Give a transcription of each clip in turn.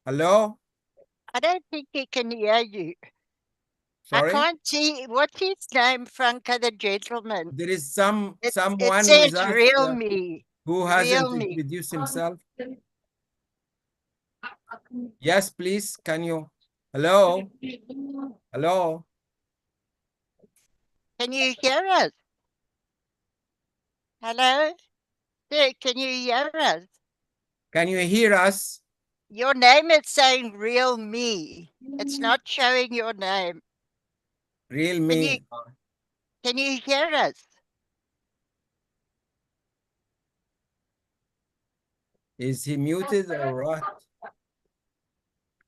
Hello? I don't think he can hear you. Sorry? I can't see. What's his name, Franco, the gentleman? There is It someone says with us real me. who Real hasn't me. introduced himself. Yes, please. Can you? Hello? Hello? Can you hear us? Hello? Sir, can you hear us? Can you hear us? Your name is saying real me. It's not showing your name. Real Can you, me. can you hear us? Is he muted or what?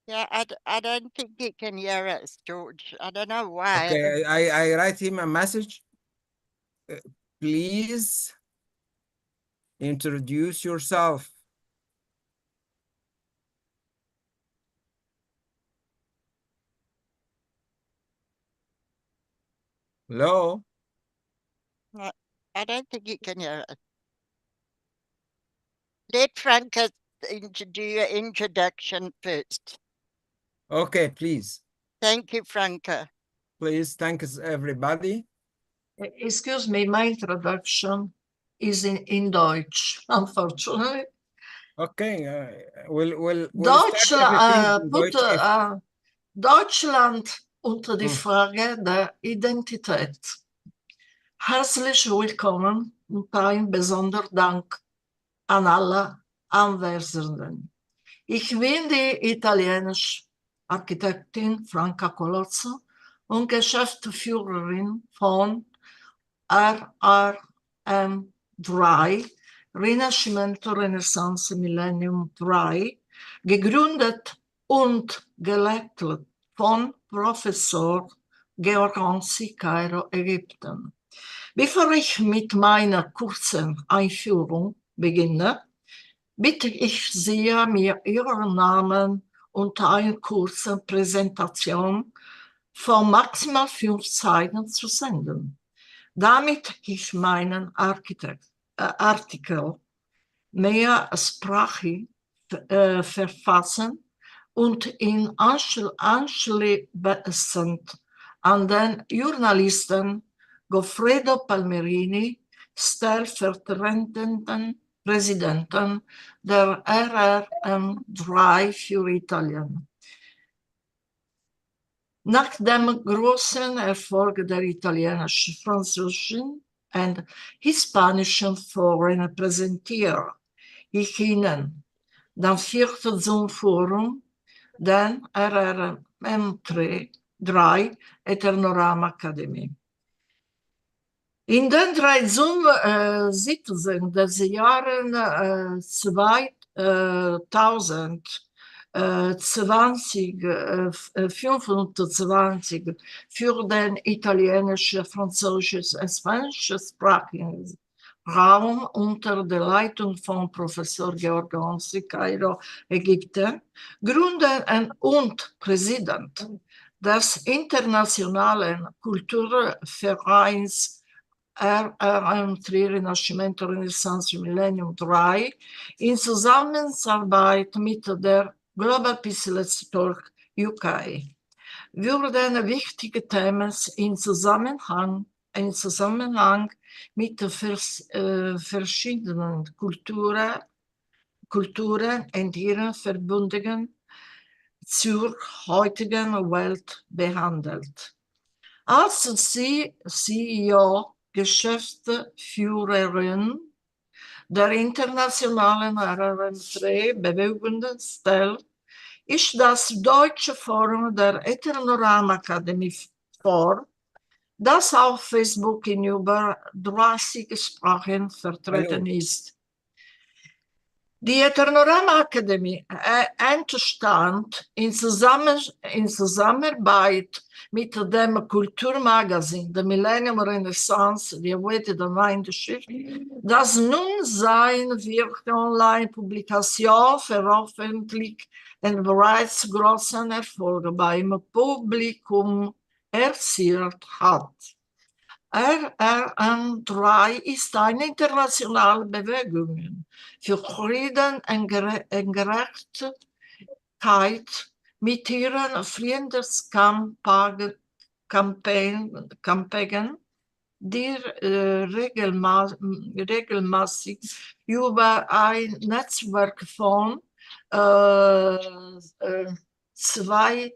Yeah, I don't think he can hear us, George. I don't know why. Okay, I write him a message. Please introduce yourself. Hello? I don't think he can hear us. Let Franco do your introduction first. Okay, please. Thank you, Franco. Please, thanks everybody. Excuse me, my introduction is in Deutsch, unfortunately. Okay, we'll start everything in Deutsch if... Deutschland unter die Frage der Identität. Herzlich willkommen und ein besonderer Dank an alle Anwesenden. Ich bin die italienische Architektin Franca Colozzo und Geschäftsführerin von RRM3, Rinascimento Renaissance Millennium 3, gegründet und geleitet von Professor Georgonzi, Kairo, Ägypten. Bevor ich mit meiner kurzen Einführung beginne, bitte ich Sie, mir Ihren Namen und eine kurze Präsentation von maximal 5 Seiten zu senden, damit ich meinen Artikel mehrsprachig verfassen und ihn anschließend an den Journalisten Goffredo Palmerini, stellvertretenden Präsidenten der RRM3 für Italien. Nach dem großen Erfolg der italienischen, französischen und hispanischen Foren präsentiere ich Ihnen das 4. Zoom-Forum, den RRM3 Eternorama Akademie. In den 3 Zoom-Sitzungen des Jahres 2025 für den italienischen, französischen und spanischsprachigen Raum unter der Leitung von Professor Georgonzi, Kairo, Ägypten, Gründer und Präsident des internationalen Kulturvereins RRM3 Rinascimento Renaissance Millennium 3 in Zusammenarbeit mit der Global Peace Let's Talk UK würden wichtige Themen in Zusammenhang mit verschiedenen Kulturen und ihren Verbindungen zur heutigen Welt behandelt. Als CEO, Geschäftsführerin der internationalen RRM3 stellt, ist das deutsche Forum der Eternorama Akademie vor, das auf Facebook in über 30 Sprachen vertreten ist. Die Eternorama Akademie entstand in Zusammenarbeit mit dem Kulturmagazin der Millennium Renaissance, die Wette der Neuen Geschichte, das nun seine vierte Online-Publikation veröffentlicht und bereits großen Erfolg beim Publikum erzielt hat. RRM3 ist eine internationale Bewegung für Frieden und Zeit mit ihren Freundeskampagnen, die regelmäßig über ein Netzwerk von 250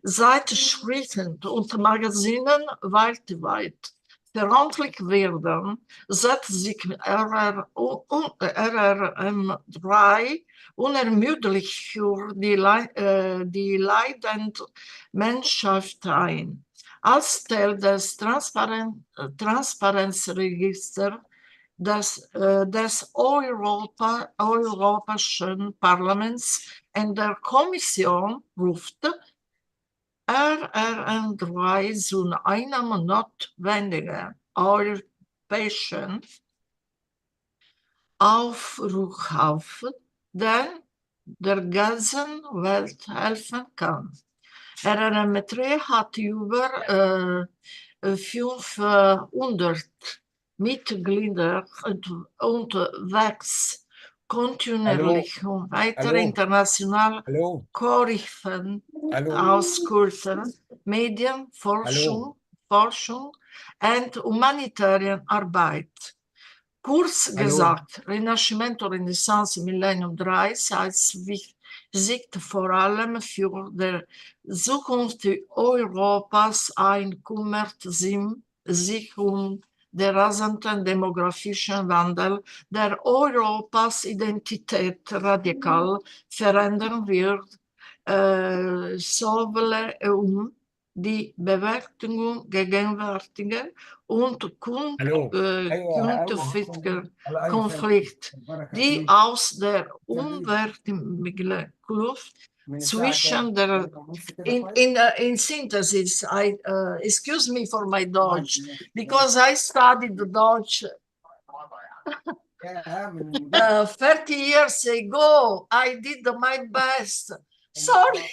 Zeitschriften und Magazinen weltweit veröffentlicht werden, setzt sich RRM3 unermüdlich für die leidende Menschheit ein. Als Teil des Transparenzregisters des Europäischen Parlaments und der Kommission ruft RRM3 zu einem notwendigen europäischen Aufruf auf, der der ganzen Welt helfen kann. RRM3 hat über 500 Mitglieder und wächst kontinuierlich und weiter international Koryphäen aus Kultur, Medien, Forschung und humanitären Arbeit. Kurz gesagt, Rinascimento, Renaissance, Millennium 3 sieht vor allem für die Zukunft Europas ein, kümmert sich um den rasenden demografischen Wandel, der Europas Identität radikal verändern wird, sowohl die Bewältigung gegenwärtiger und künftiger Konflikt, die aus der unwärtigen Kluft zwischen der in synthesis, excuse me for my Deutsch, because I studied Deutsch 30 years ago. I did my best. Sorry.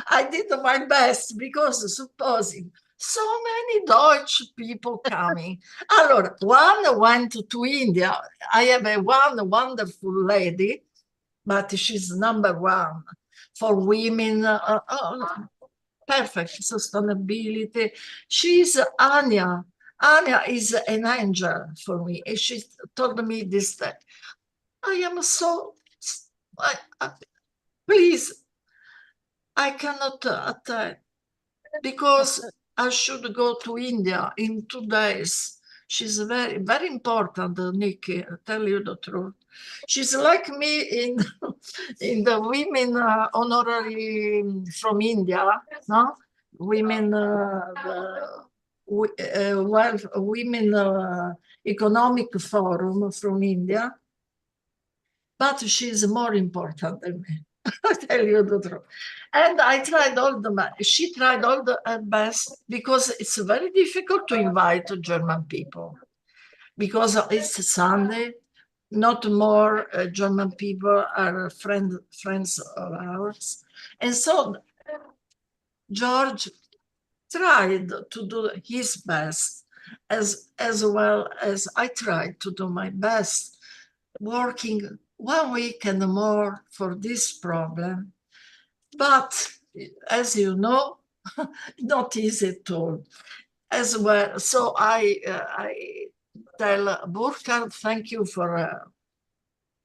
I did my best because supposing so many Dutch people coming. Allora, one went to India. I have one wonderful lady, but she's number one for women. Perfect sustainability. She's Anya. Anya is an angel for me. And she told me this, that I am so, please, I cannot attend because I should go to India in 2 days. She's very, very important, Nikki, I tell you the truth. She's like me in the women honorary from India, no? Women, women economic forum from India. But she's more important than me. I tell you the truth. And I tried she tried all her best, because it's very difficult to invite German people, because it's Sunday, not more German people are friends of ours. And so George tried to do his best, as well as I tried to do my best, working 1 week and more for this problem. But as you know, not easy at all. As well, so I tell Burkhard, thank you for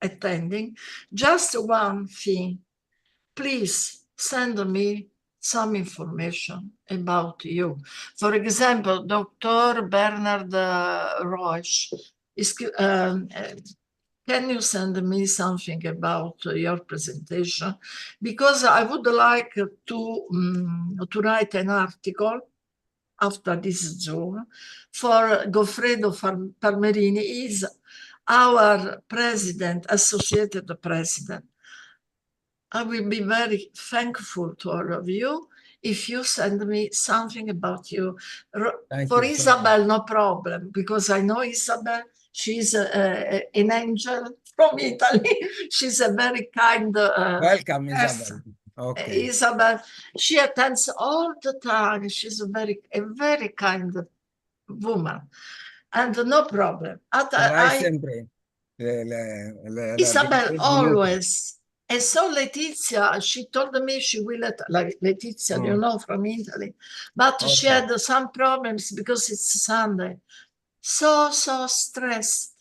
attending. Just one thing, please send me some information about you. For example, Dr. Bernard Roche is, can you send me something about your presentation? Because I would like to write an article after this Zoom for Goffredo Palmerini. He is our president, associated president. I will be very thankful to all of you if you send me something about you. For Isabel, no problem, because I know Isabel. She's an angel from Italy. She's a very kind welcome, person. Isabel. Okay. Isabel, she attends all the time. She's a very kind woman, and no problem. Isabel always. And so Letizia, she told me she will like Letizia, you know, from Italy, but she had some problems because it's Sunday. So stressed,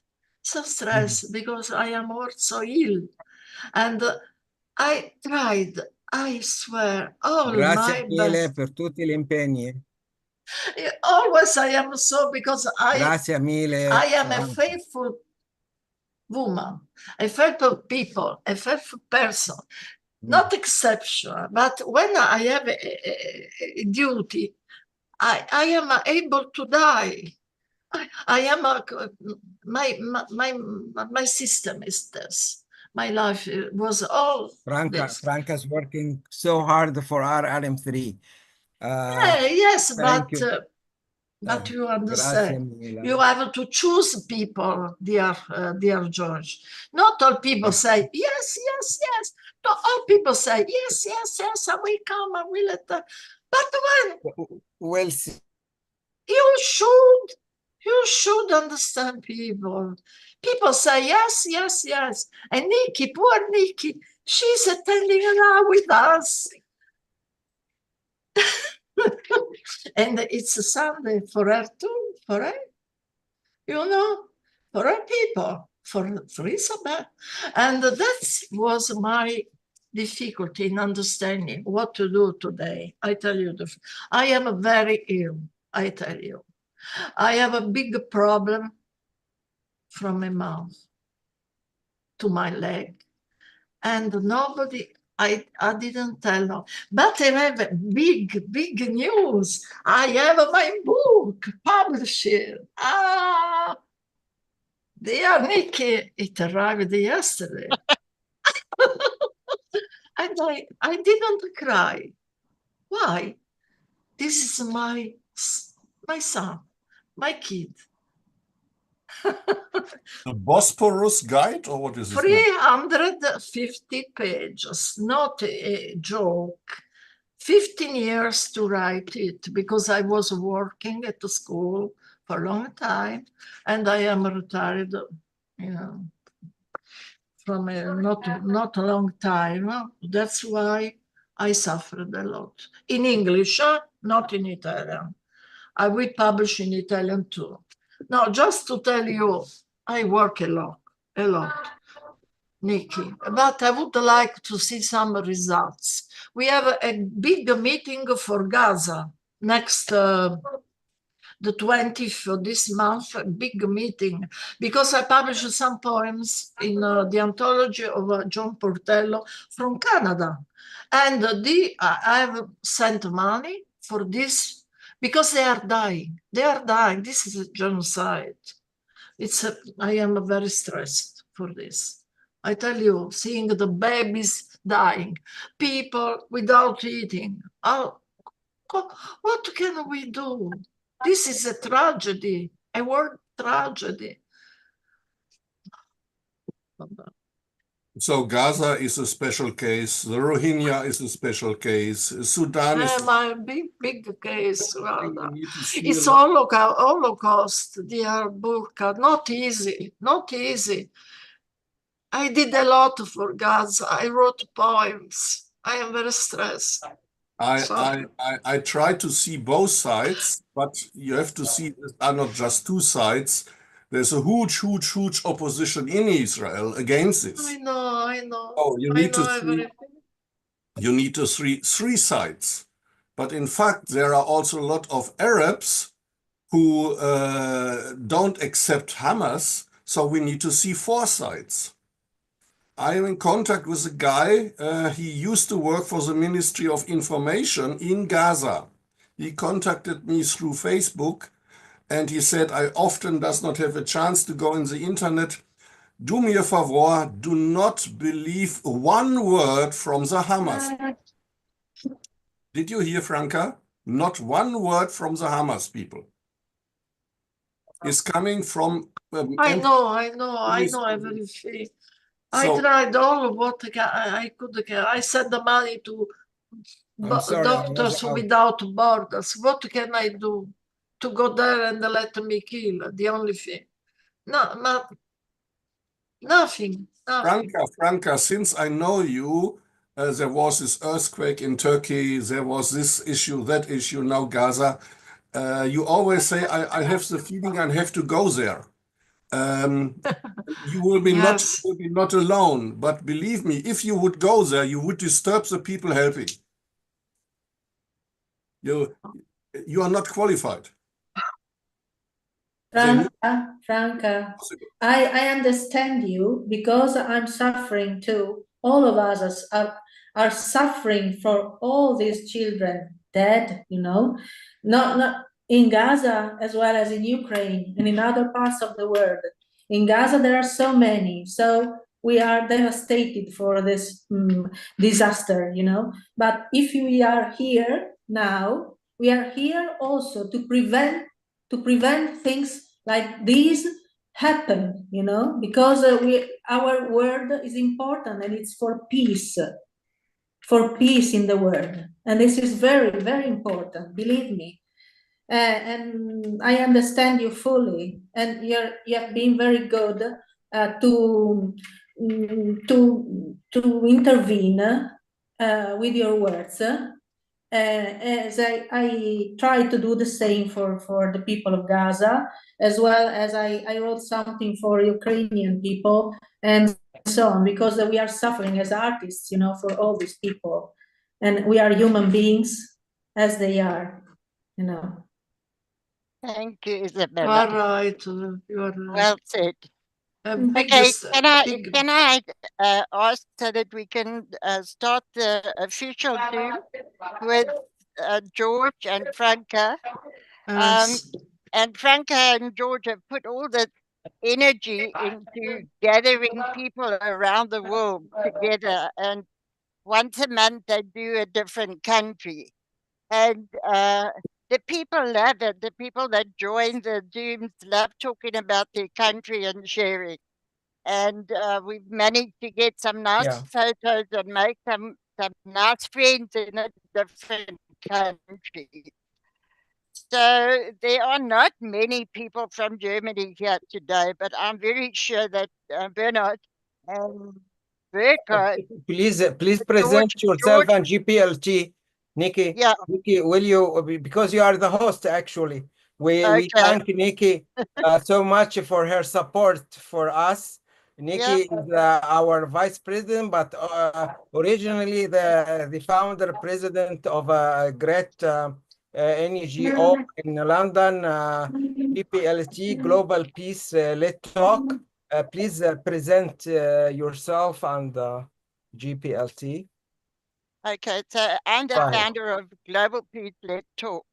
because I am also ill. And I tried, I swear, all Grazie my mille best. per tutti gli impegni. Always I am so, because Grazie mille. I am a faithful woman, a faithful people, a faithful person, not exceptional. But when I have a duty, I am able to die. I am my system is this. My life was all this. Franca's working so hard for RRM3. Yes, Thank you. but you Grazie understand, mille. you have to choose people, dear George. Not all people say yes, yes, yes. Not all people say yes, yes, yes. I will come. I will let. But when We'll see. you should understand people. People say yes, yes, yes. And Nikki, poor Nikki, she's attending now with us. And it's a Sunday for her too, for her, you know, for her people, for Isabel. And that was my difficulty in understanding what to do today. I tell you, I am very ill, I tell you. I have a big problem from my mouth to my leg. And nobody, I didn't tell them. But I have big news. I have my book published. Dear Nikki, it arrived yesterday. And I didn't cry. Why? This is my son, my kid. The Bosporus Guide, or what is it? 350 pages, not a joke. 15 years to write it, because I was working at the school for a long time, and I am retired, you know, from a not a long time. That's why I suffered a lot. In English, not in Italian. I will publish in Italian too. Now, just to tell you, I work a lot, Nikki, but I would like to see some results. We have a big meeting for Gaza next, the 20th of this month, a big meeting, because I published some poems in the anthology of John Portello from Canada. And I have sent money for this because they are dying. They are dying. This is a genocide. I am very stressed for this. I tell you, seeing the babies dying, people without eating. What can we do? This is a tragedy, a world tragedy. So Gaza is a special case. The Rohingya is a special case. Sudan is a big case. It's lot. Holocaust, dear Burka. Not easy, not easy. I did a lot for Gaza. I wrote poems. I am very stressed. I try to see both sides, but you have to see there are not just two sides. There's a huge opposition in Israel against this. I know. Oh, you need to see three sides. But in fact, there are also a lot of Arabs who don't accept Hamas, so we need to see four sides. I am in contact with a guy, he used to work for the Ministry of Information in Gaza. He contacted me through Facebook and he said, I often does not have a chance to go in the internet. Do me a favor, do not believe one word from the Hamas. Did you hear, Franca? Not one word from the Hamas people. It's coming from... I know everything. I tried all of what I could get. I sent the money to Doctors Without Borders. What can I do? To go there and let me kill, the only thing. No, Nothing. Franca, since I know you, there was this earthquake in Turkey, there was this issue, that issue, now Gaza. You always say, I have the feeling I have to go there. You will be Yes. not alone, but believe me, if you would go there, you would disturb the people helping. You are not qualified. Franca, I understand you because I'm suffering too. All of us are suffering for all these children dead, you know, not in Gaza as well as in Ukraine and in other parts of the world. In Gaza, there are so many, so we are devastated for this disaster, you know. But if we are here now, we are here also to prevent things like these happen, you know, because our word is important and it's for peace in the world, and this is very, very important, believe me. And I understand you fully, and you have been very good to intervene with your words. As I try to do the same for the people of Gaza, as well as I wrote something for Ukrainian people and so on, because we are suffering as artists, you know, for all these people. And we are human beings as they are, you know. Thank you, You Isabella. are right. You are right. Well said. Big Okay, dis- big- can I ask so that we can start the official Zoom with George and Franca? yes. And Franca and George have put all the energy into gathering people around the world together, and once a month they do a different country. And the people love it. The people that join the Zooms love talking about their country and sharing. And we've managed to get some nice photos and make some nice friends in a different country. So there are not many people from Germany here today, but I'm very sure that Bernard and Burkhard, Please George, present yourself George, and GPLT. Nikki, yeah, Nikki, will you, because you are the host, actually. We okay, thank Nikki so much for her support for us. Nikki is our vice president, but originally the founder president of a great NGO in London, GPLT, Global Peace Lit Talk. Please present yourself and GPLT. okay. So I'm the Go ahead. founder of Global Peace Let Talk.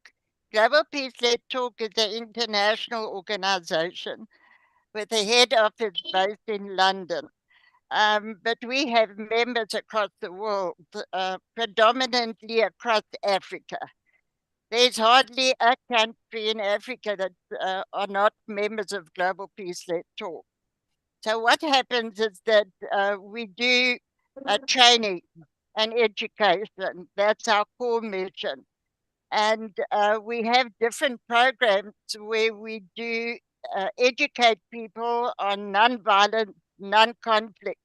Global Peace Let Talk is an international organization with a head office based in London. But we have members across the world, predominantly across Africa. There's hardly a country in Africa that are not members of Global Peace Let Talk. So what happens is that we do training and education. That's our core mission. And we have different programs where we do educate people on non-violent, non-conflict.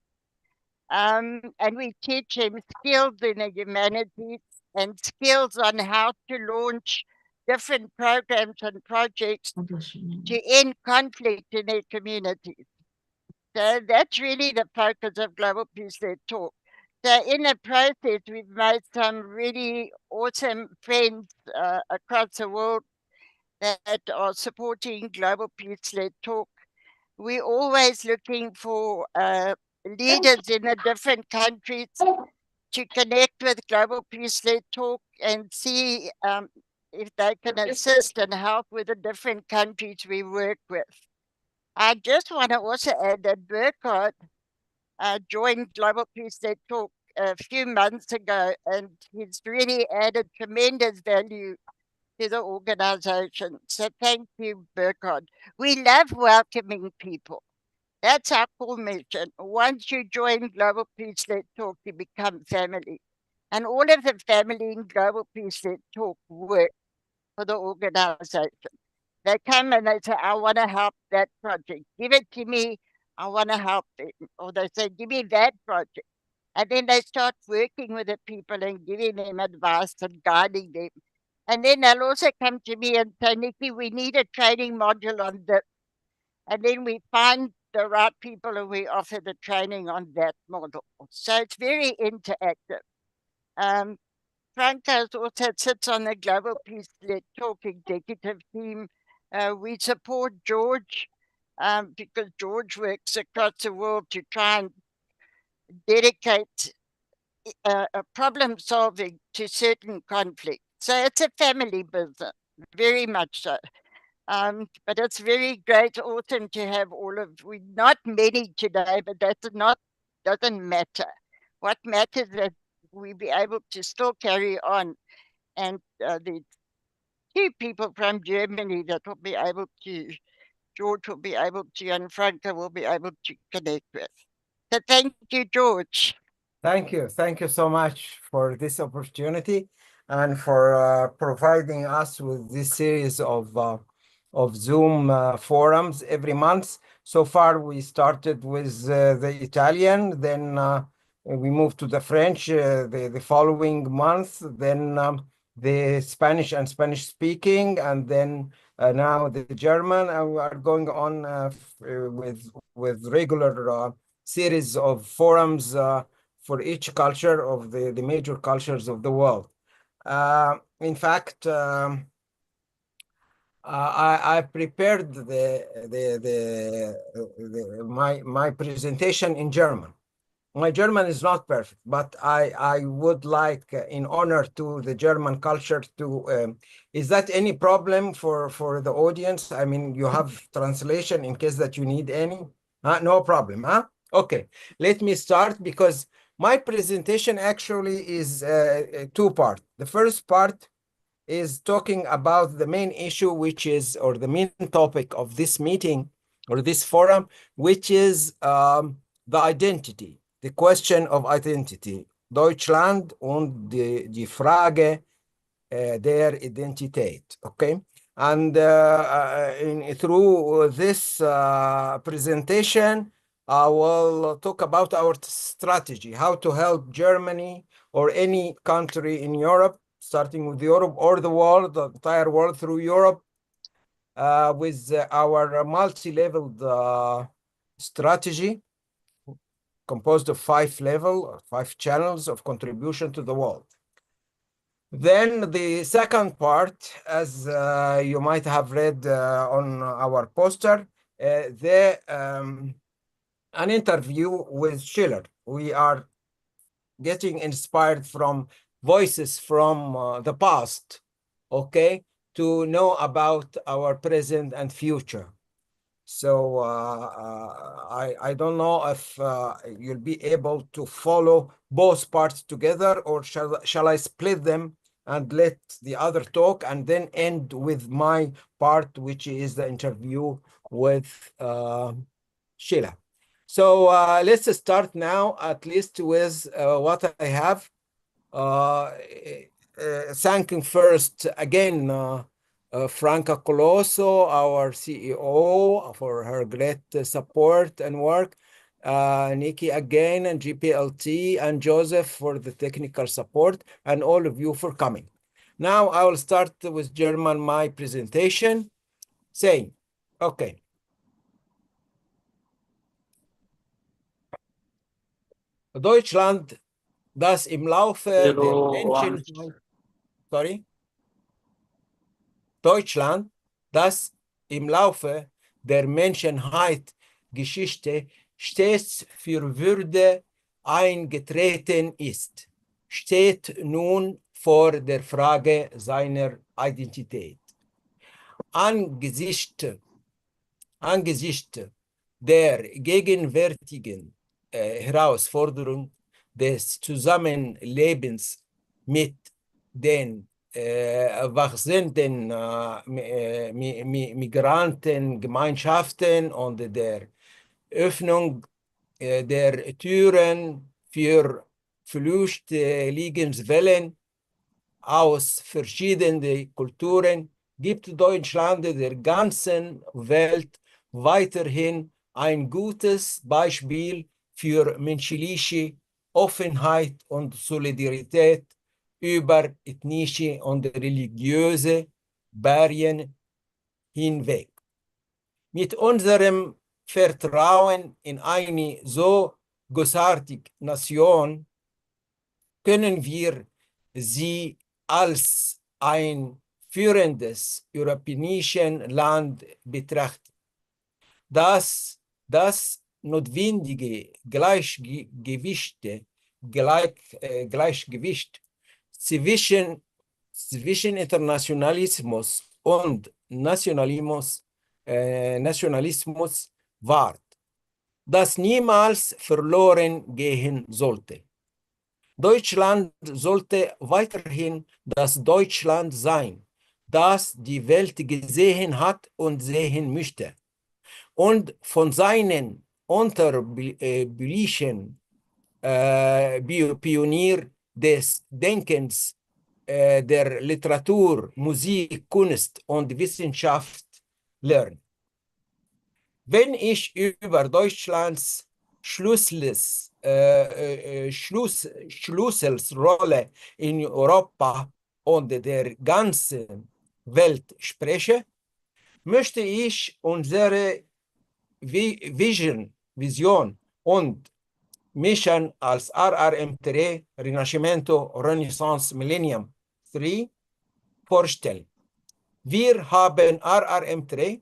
And we teach them skills in the humanities and skills on how to launch different programs and projects to end conflict in their communities. So that's really the focus of Global Peace Let Talk. So in the process, we've made some really awesome friends across the world that are supporting Global Peace Let Talk. We're always looking for leaders in the different countries to connect with Global Peace Let Talk and see if they can assist and help with the different countries we work with. I just want to also add that Burkhard joined Global Peace Let Talk a few months ago, and he's really added tremendous value to the organization. So thank you, Burkhard. We love welcoming people. That's our core mission. Once you join Global Peace Let Talk, you become family. And all of the family in Global Peace Let Talk work for the organization. They come and they say, I want to help that project. Give it to me. I want to help them. Or they say, give me that project. And then they start working with the people and giving them advice and guiding them. And then they'll also come to me and say, Nikki, we need a training module on this. And then we find the right people and we offer the training on that model. So it's very interactive. Franca also sits on the Global Peace Led Talk executive team. We support George because George works across the world to try and dedicate problem solving to certain conflicts. So it's a family business, very much so. But it's very great, awesome to have all of, we're not many today, but doesn't matter. What matters is that we be able to still carry on. And the two people from Germany that will be able to, George will be able to, and Franca will be able to connect with. So thank you, George. Thank you. Thank you so much for this opportunity and for providing us with this series of Zoom forums every month. So far, we started with the Italian, then we moved to the French the following month, then the Spanish and Spanish speaking, and then now the German, and we are going on with regular series of forums for each culture of the major cultures of the world. In fact, I prepared my presentation in German. My German is not perfect, but I would like, in honor to the German culture, to is that any problem for the audience? I mean, you have translation in case that you need any? No problem, huh? Okay, let me start because my presentation actually is two parts. The first part is talking about the main issue, which is, or the main topic of this meeting or this forum, which is the identity, the question of identity. Deutschland und die Frage der Identität, okay? And through this presentation, I will talk about our strategy, how to help Germany or any country in Europe, starting with Europe or the world, the entire world through Europe, with our multi-leveled strategy composed of 5 channels of contribution to the world. Then the second part, as you might have read on our poster, an interview with Schiller. We are getting inspired from voices from the past, okay, to know about our present and future. So I don't know if you'll be able to follow both parts together, or shall I split them and let the other talk and then end with my part, which is the interview with Sheila. So let's start now, at least with what I have. Thanking first again Franca Colosso, our CEO, for her great support and work. Nikki again, and Gplt, and Joseph for the technical support, and all of you for coming. Now I will start with German my presentation, saying, okay. Deutschland, das im Laufe der Menschenheit, Deutschland, das im Laufe der Menschheit Geschichte stets für Würde eingetreten ist, steht nun vor der Frage seiner Identität. Angesichts der gegenwärtigen Herausforderung des Zusammenlebens mit den wachsenden Migrantengemeinschaften und der Öffnung der Türen für Flüchtlingswellen aus verschiedenen Kulturen gibt Deutschland der ganzen Welt weiterhin ein gutes Beispiel für menschliche Offenheit und Solidarität über ethnische und religiöse Barrieren hinweg. Mit unserem Vertrauen in eine so großartige Nation können wir sie als ein führendes europäisches Land betrachten, das notwendige Gleichgewicht zwischen Internationalismus und Nationalismus wahrt, das niemals verloren gehen sollte. Deutschland sollte weiterhin das Deutschland sein, das die Welt gesehen hat und sehen möchte. Und von seinen unterbülichen Pionier des Denkens der Literatur, Musik, Kunst und Wissenschaft lernen. Wenn ich über Deutschlands Schlüsselrolle in Europa und der ganzen Welt spreche, möchte ich unsere Vision und Mission als RRM3 Rinascimento Renaissance Millennium 3 vorstellen. Wir haben RRM3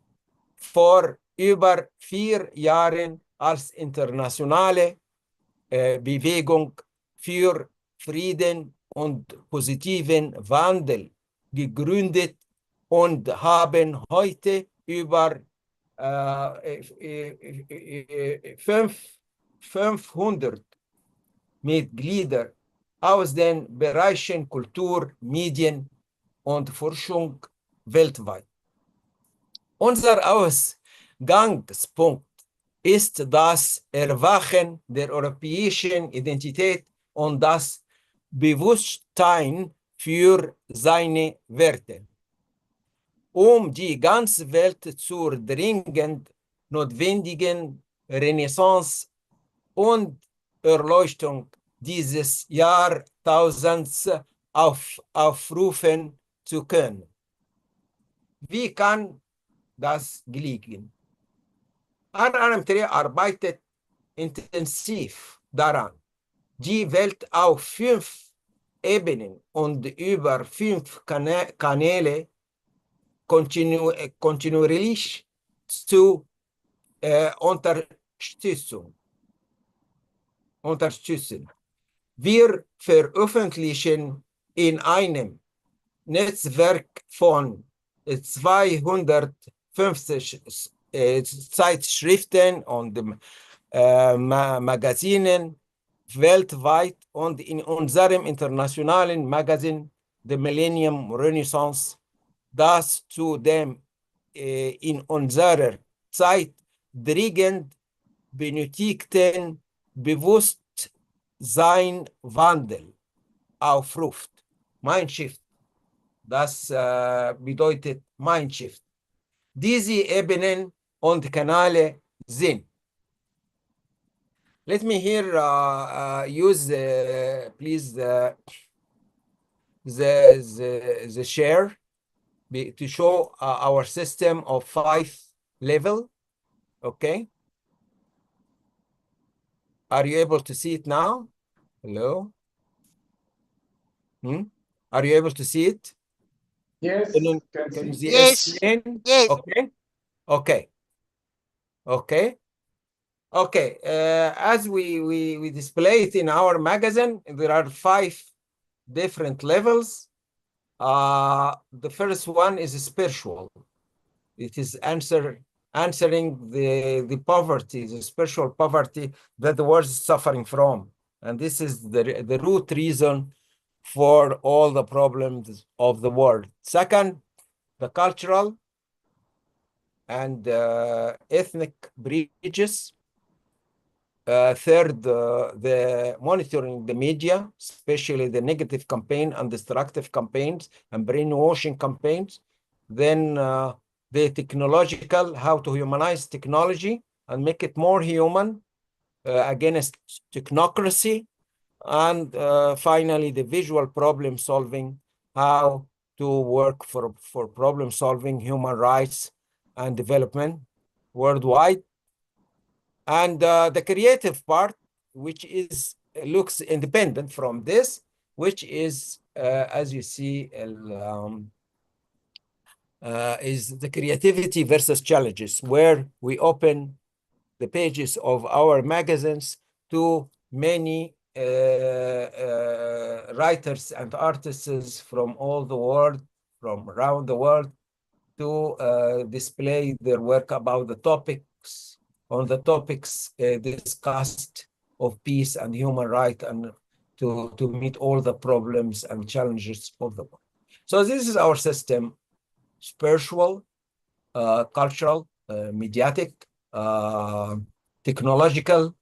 vor über 4 Jahren als internationale Bewegung für Frieden und positiven Wandel gegründet und haben heute über 500 Mitglieder aus den Bereichen Kultur, Medien und Forschung weltweit. Unser Ausgangspunkt ist das Erwachen der europäischen Identität und das Bewusstsein für seine Werte. Um die ganze Welt zur dringend notwendigen Renaissance und Erleuchtung dieses Jahrtausends aufrufen zu können. Wie kann das gelingen? RRM3 arbeitet intensiv daran, die Welt auf 5 Ebenen und über 5 Kanäle kontinuierlich zu unterstützen. Wir veröffentlichen in einem Netzwerk von 250 Zeitschriften und Magazinen weltweit und in unserem internationalen Magazin The Millennium Renaissance, das zu dem in unserer Zeit dringend benötigten Bewusstseinwandel aufruft. Mindshift, das bedeutet Mindshift. Diese Ebenen und Kanäle sind. Let me here use, please, the share to show our system of 5 level. Okay. Are you able to see it now? Hello? Are you able to see it? Yes. Can you Yes. explain? Yes. Okay. Okay. Okay. Okay. As we display it in our magazine, there are 5 different levels. The first one is spiritual. It is answering the poverty, the spiritual poverty that the world is suffering from. And this is the root reason for all the problems of the world. Second, the cultural and ethnic bridges. Third, the monitoring the media, especially the negative campaign and destructive campaigns and brainwashing campaigns. Then the technological, how to humanize technology and make it more human against technocracy. And finally, the visual problem solving, how to work for problem solving, human rights and development worldwide. And the creative part, which looks independent from this, which is, as you see, is the creativity versus challenges, where we open the pages of our magazines to many writers and artists from all the world, from around the world, to display their work about the topics, discussed of peace and human rights, and to meet all the problems and challenges of the world. So this is our system: spiritual, cultural, mediatic, technological,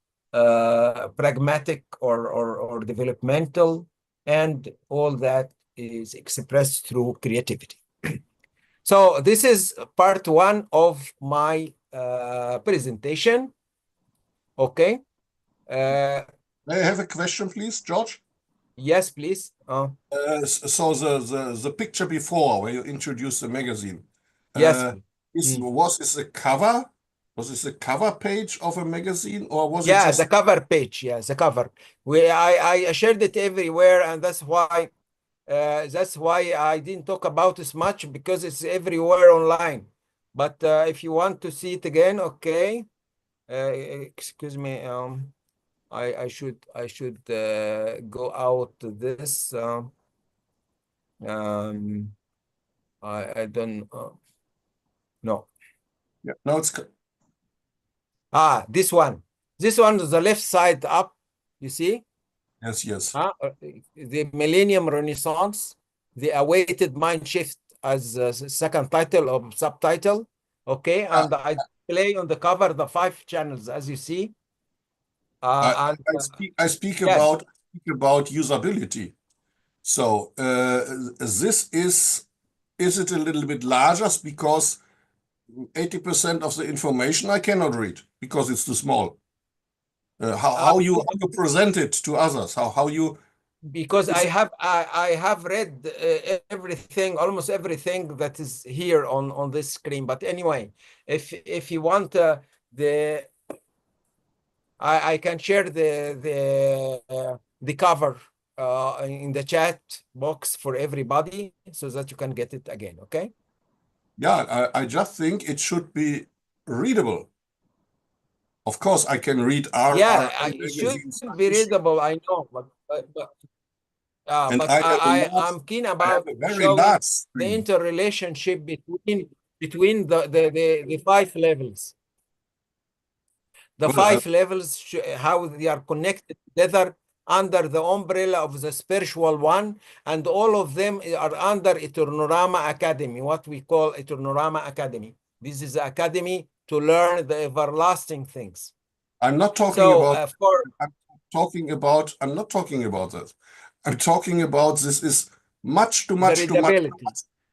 pragmatic, or developmental, and all that is expressed through creativity. So this is part one of my presentation. Okay. May I have a question, please, George? Yes, please. So the picture before, where you introduced the magazine, yes. Was this a cover? Was this a cover page of a magazine, or was it Yeah, just the cover page. Yeah, the cover. I shared it everywhere, and that's why I didn't talk about this much, because it's everywhere online. But if you want to see it again, okay. Excuse me. I should go out to this. I don't. No. Yeah, no, it's This one. This one is the left side up. You see? yes. The Millennium Renaissance, the awaited mind shift, as a second title or subtitle. Okay, and I play on the cover the 5 channels, as you see. I speak about usability. So this is it a little bit larger, because 80% of the information I cannot read because it's too small. How you present it to others? How you? Because I have read everything, almost everything that is here on this screen. But anyway, if you want I can share the cover in the chat box for everybody, so that you can get it again. Okay. Yeah, I just think it should be readable. Of course, I can read RRM It should magazines, be readable. I know, but and but I have I'm keen I about have a very showing large the screen. interrelationship between the 5 levels. The Well, 5 levels, how they are connected together under the umbrella of the spiritual one, and all of them are under Eternorama Academy, what we call Eternorama Academy. This is the academy to learn the everlasting things. I'm not talking So about. I'm not talking about that. I'm talking about this is much too much too much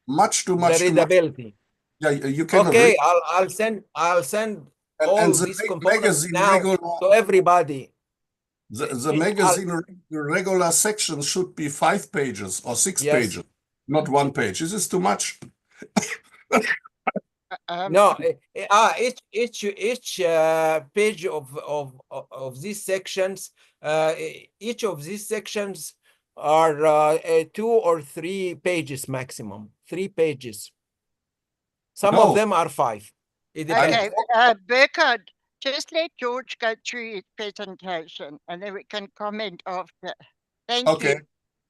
much too much the too much. readability. Yeah, you cannot Okay, read. I'll send And all the these components magazine now to everybody. The magazine regular sections should be 5 pages or 6 Yes. pages, not 1 page. This is too much. No, each page of these sections, each of these sections are 2 or 3 pages maximum. 3 pages. Some of them are 5. It depends. Okay, Burkhard, just let George go through his presentation, and then we can comment after. Thank you.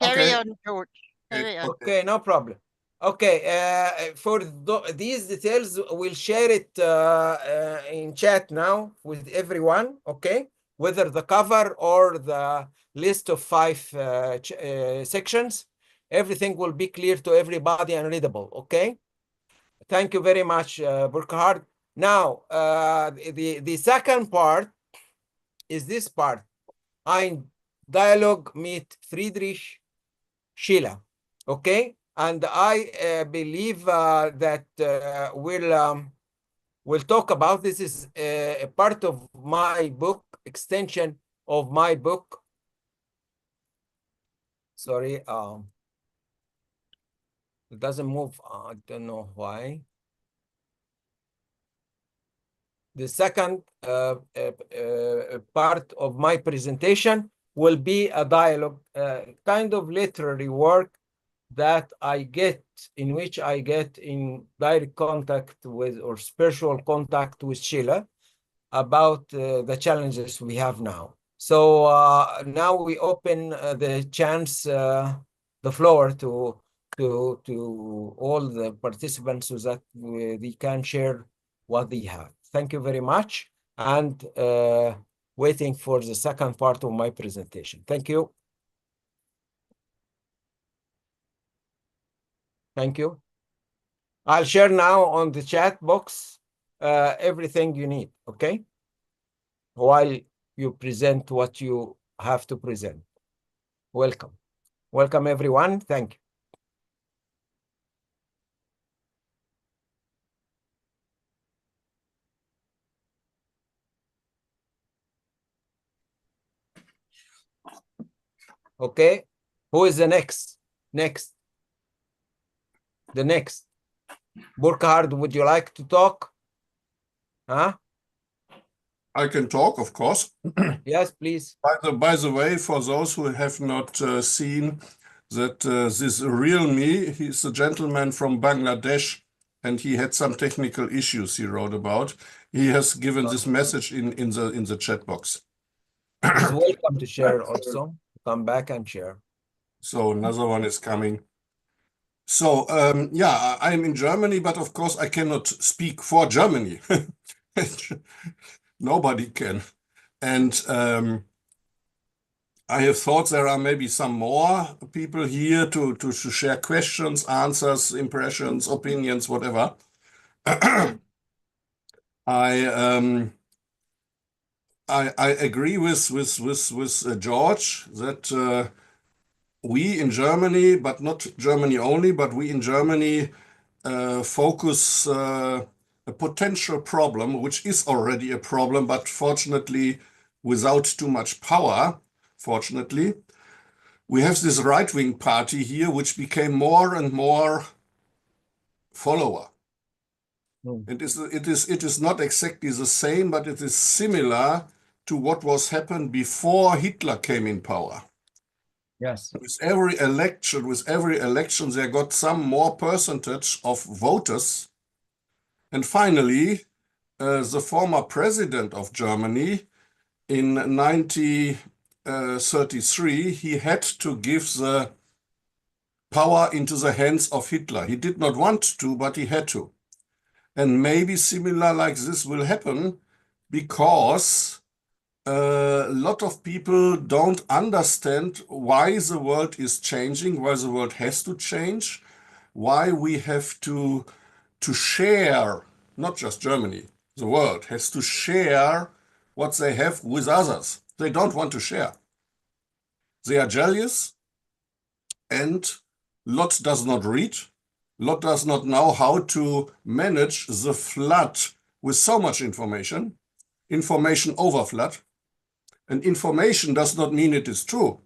Carry on, George. Carry on. Okay, no problem. Okay, for these details, we'll share it in chat now with everyone, okay? Whether the cover or the list of 5 sections, everything will be clear to everybody and readable, okay? Thank you very much, Burkhard. Now, the second part is this part. Ein Dialogue mit Friedrich Schiller, okay? And I believe that we'll We'll talk about this is a part of my book, extension of my book. Sorry, it doesn't move. I don't know why. The second part of my presentation will be a dialogue, kind of literary work that in which I get in direct contact with or spiritual contact with Sheila about the challenges we have now. So now we open the chance, the floor to all the participants so that they can share what they have. Thank you very much, and waiting for the second part of my presentation. Thank you. Thank you. I'll share now on the chat box everything you need, okay? While you present what you have to present. Welcome. Welcome, everyone. Thank you. Okay. Who is the next? Next. The next. Burkhard, would you like to talk? Huh? I can talk, of course. Yes, please. By the way, for those who have not seen that this real me, he's a gentleman from Bangladesh, and he had some technical issues he wrote about. He has given this message in the chat box. He's welcome to share also. Come back and share. So another one is coming. So yeah, I'm in Germany, but of course I cannot speak for Germany. Nobody can. And I have thought there are maybe some more people here to share questions, answers, impressions, opinions, whatever. I agree with George that we in Germany, but not Germany only, but we in Germany focus a potential problem, which is already a problem, but fortunately without too much power. Fortunately, we have this right-wing party here, which became more and more follower. It is not exactly the same, but it is similar to what was happened before Hitler came in power. Yes. With every election, they got some more percentage of voters. And finally, the former president of Germany in 1933, he had to give the power into the hands of Hitler. He did not want to, but he had to. And maybe similar like this will happen because a lot of people don't understand why the world is changing, why the world has to change, why we have to share, not just Germany, the world has to share what they have with others. They don't want to share. They are jealous, and Lot does not read. Lot does not know how to manage the flood with so much information, information overflood. And information does not mean it is true,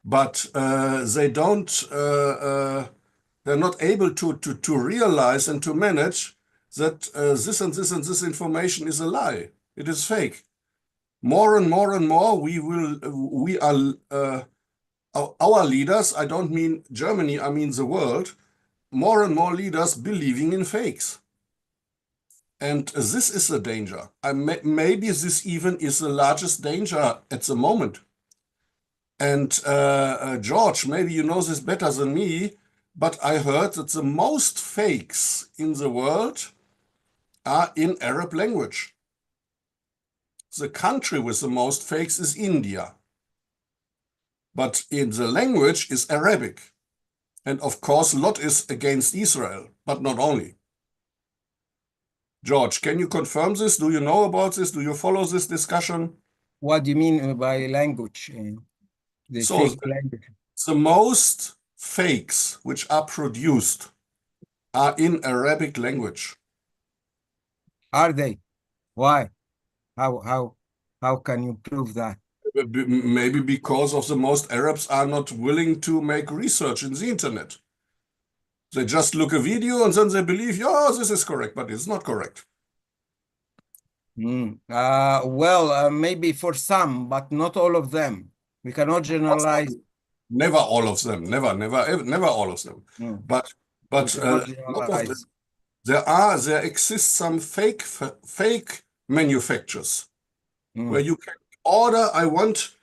but they don't, they're not able to realize and to manage that this and this and this information is a lie. It is fake. More and more and more, we are, our leaders, I don't mean Germany, I mean the world, more and more leaders believing in fakes. And this is a danger. Maybe this even is the largest danger at the moment. And George, maybe you know this better than me, but I heard that the most fakes in the world are in Arab language. The country with the most fakes is India. But in the language is Arabic. And of course, Lot is against Israel, but not only. George, can you confirm this? Do you know about this? Do you follow this discussion? What do you mean by language? The So fake language. the most fakes which are produced are in Arabic language. Are they? Why? How can you prove that? Maybe because of the most Arabs are not willing to make research in the internet. They just look a video and then they believe, yeah, this is correct, but it's not correct. Well, maybe for some, but not all of them. We cannot generalize. Never all of them. Never all of them. Mm, But we cannot lot of them, generalize. there exist some fake manufacturers where you can order. I want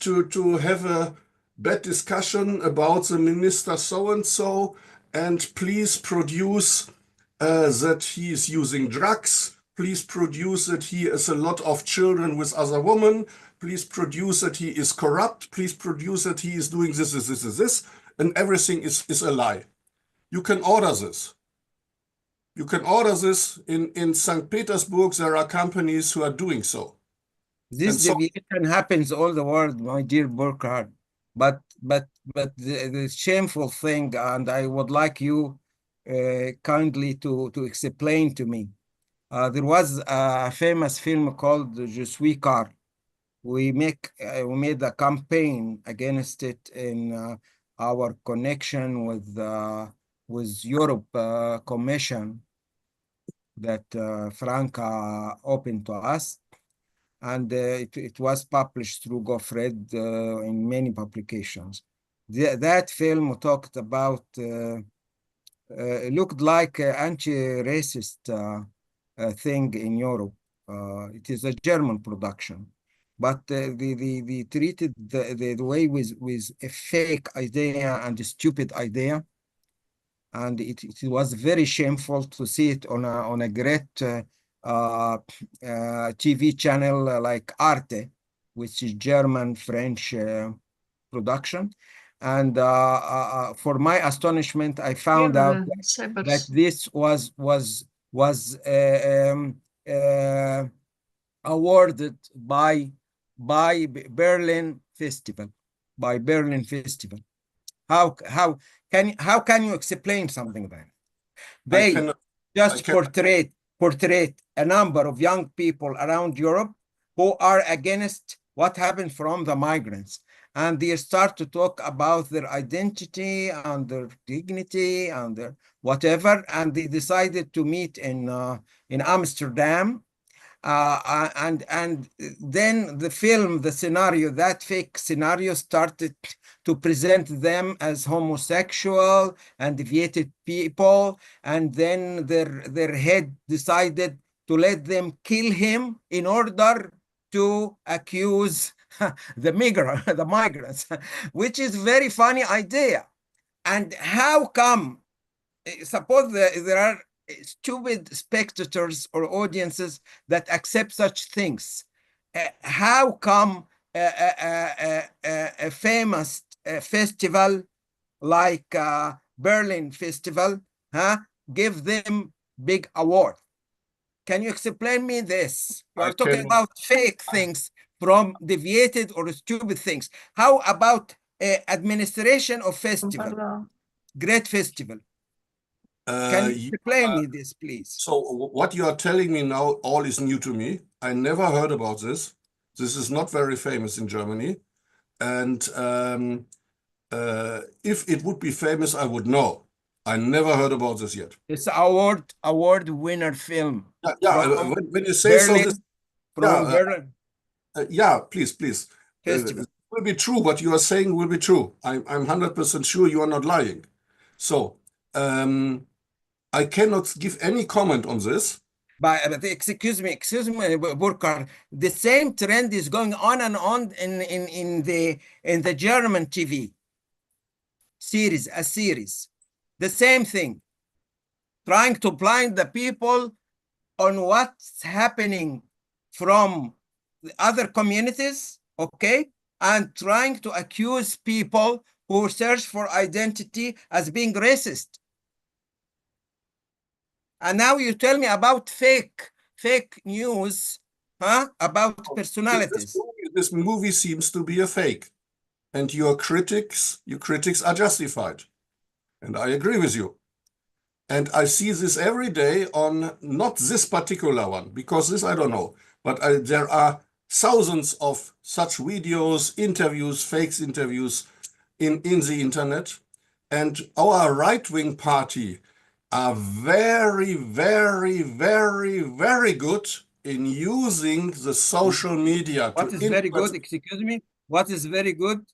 to have a bad discussion about the minister so and so, and please produce that he is using drugs. Please produce that he has a lot of children with other women. Please produce that he is corrupt. Please produce that he is doing this, and everything is a lie. You can order this. You can order this in St. Petersburg. There are companies who are doing so. This And so deviation happens all the world, my dear Burkhard. But the shameful thing, and I would like you kindly to explain to me. There was a famous film called Je suis car. We made a campaign against it in our connection with Europe Commission that Franca opened to us, and it was published through Goffred in many publications. That film talked about looked like an anti-racist thing in Europe. It is a German production, but the treated the way with a fake idea and a stupid idea, and it was very shameful to see it on a great TV channel like Arte, which is German French production. And for my astonishment, I found out that this was awarded by Berlin Festival, by Berlin Festival. How can you explain something like that? They just portray a number of young people around Europe who are against what happened from the migrants, and they start to talk about their identity and their dignity and their whatever, and they decided to meet in Amsterdam. And then the film, the scenario, that fake scenario started to present them as homosexual and deviated people, and then their head decided to let them kill him in order to accuse the migrants, which is very funny idea. And how come, suppose there are stupid spectators or audiences that accept such things. How come a famous festival like Berlin Festival give them big award? Can you explain me this? You are talking about fake things from deviated or stupid things. How about administration of festival? Great festival. Can you explain me this, please? So what you are telling me now all is new to me. I never heard about this. This is not very famous in Germany. And if it would be famous, I would know. I never heard about this yet. It's award winner film. When you say Berlin, so, Berlin. Yeah, please. Festival. It will be true. What you are saying will be true. I'm 100% sure you are not lying. So I cannot give any comment on this. But excuse me, Burkhard. The same trend is going on and on in the German TV series. The same thing, trying to blind the people on what's happening from the other communities, okay, and trying to accuse people who search for identity as being racist. And now you tell me about fake news, about personalities. This movie seems to be a fake, and your critics are justified, and I agree with you. And I see this every day on not this particular one, because this I don't know, but there are thousands of such videos, interviews, fake interviews in the internet. And our right-wing party are very, very, very, very good in using the social media What to is very good? influence. Excuse me. What is very good?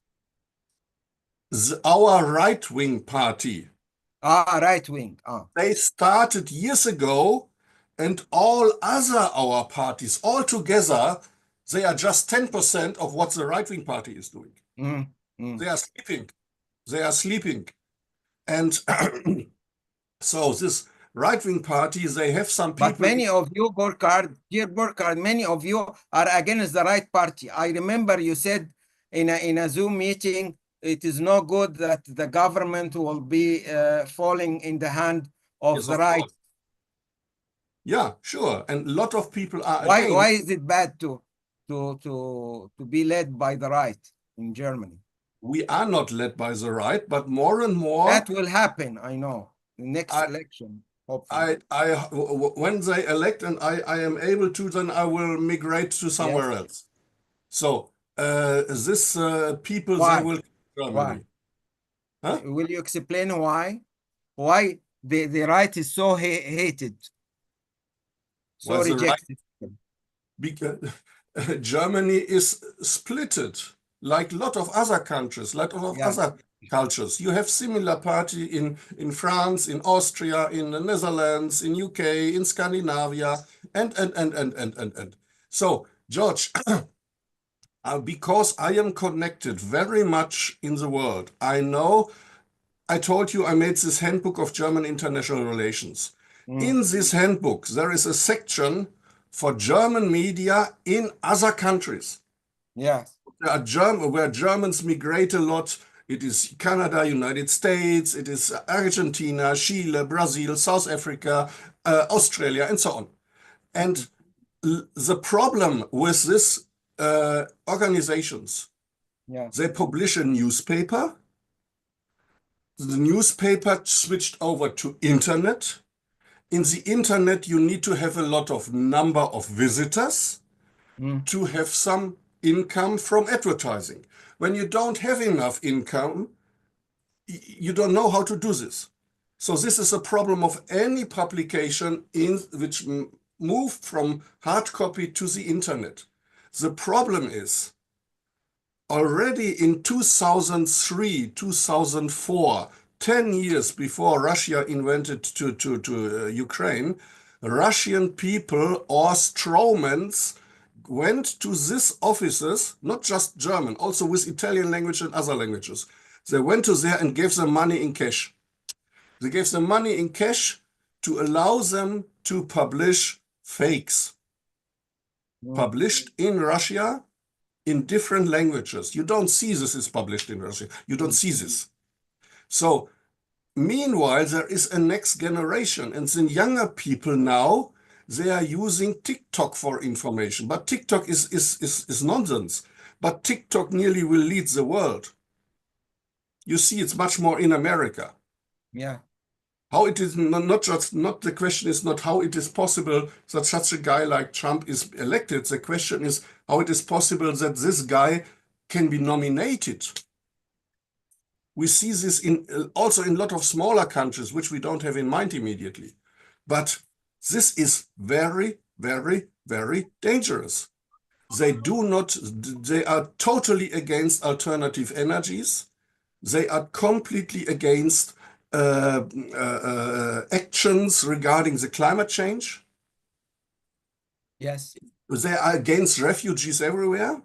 Our right-wing party. Right wing. They started years ago, and all other our parties all together, they are just 10% of what the right-wing party is doing. They are sleeping. They are sleeping. And so this right-wing party, they have some people. But many of you, Burkhard, dear Burkhard, many of you are against the right party. I remember you said in a Zoom meeting, it is no good that the government will be falling in the hand of Yes, the of right. course. Yeah, sure. And a lot of people are Why against. is it bad to be led by the right in Germany? We are not led by the right, but more and more. That will happen, I know. The next election, hopefully. When they elect and I am able to, then I will migrate to somewhere else. So this people, Why? they will Germany. Why? Huh? Will you explain why? Why the right is so hated, so Well, rejected? Because Germany is splitted, like a lot of other countries, like a lot of other cultures. You have similar party in France, in Austria, in the Netherlands, in UK, in Scandinavia, and. So, George, because I am connected very much in the world, I know, I told you I made this handbook of German international relations. In this handbook, there is a section for German media in other countries. Yeah. Where Germans migrate a lot. It is Canada, United States, it is Argentina, Chile, Brazil, South Africa, Australia, and so on. And the problem with these organizations, they publish a newspaper. The newspaper switched over to internet. In the internet, you need to have a lot of number of visitors to have some income from advertising. When you don't have enough income, you don't know how to do this. So this is a problem of any publication which moved from hard copy to the internet. The problem is already in 2003, 2004, 10 years before Russia invented to Ukraine, Russian people or strawmans went to these offices, not just German, also with Italian language and other languages. They went to there and gave them money in cash. They gave them money in cash to allow them to publish fakes. Published in Russia in different languages. You don't see this is published in Russia. You don't see this. So meanwhile, there is a next generation, and the younger people now, they are using TikTok for information. But TikTok is nonsense. But TikTok nearly will lead the world. You see, it's much more in America. Yeah. How it is not the question is not how it is possible that such a guy like Trump is elected. The question is how it is possible that this guy can be nominated. We see this also in a lot of smaller countries, which we don't have in mind immediately. But this is very, very, very dangerous. They are totally against alternative energies. They are completely against actions regarding the climate change. Yes. They are against refugees everywhere.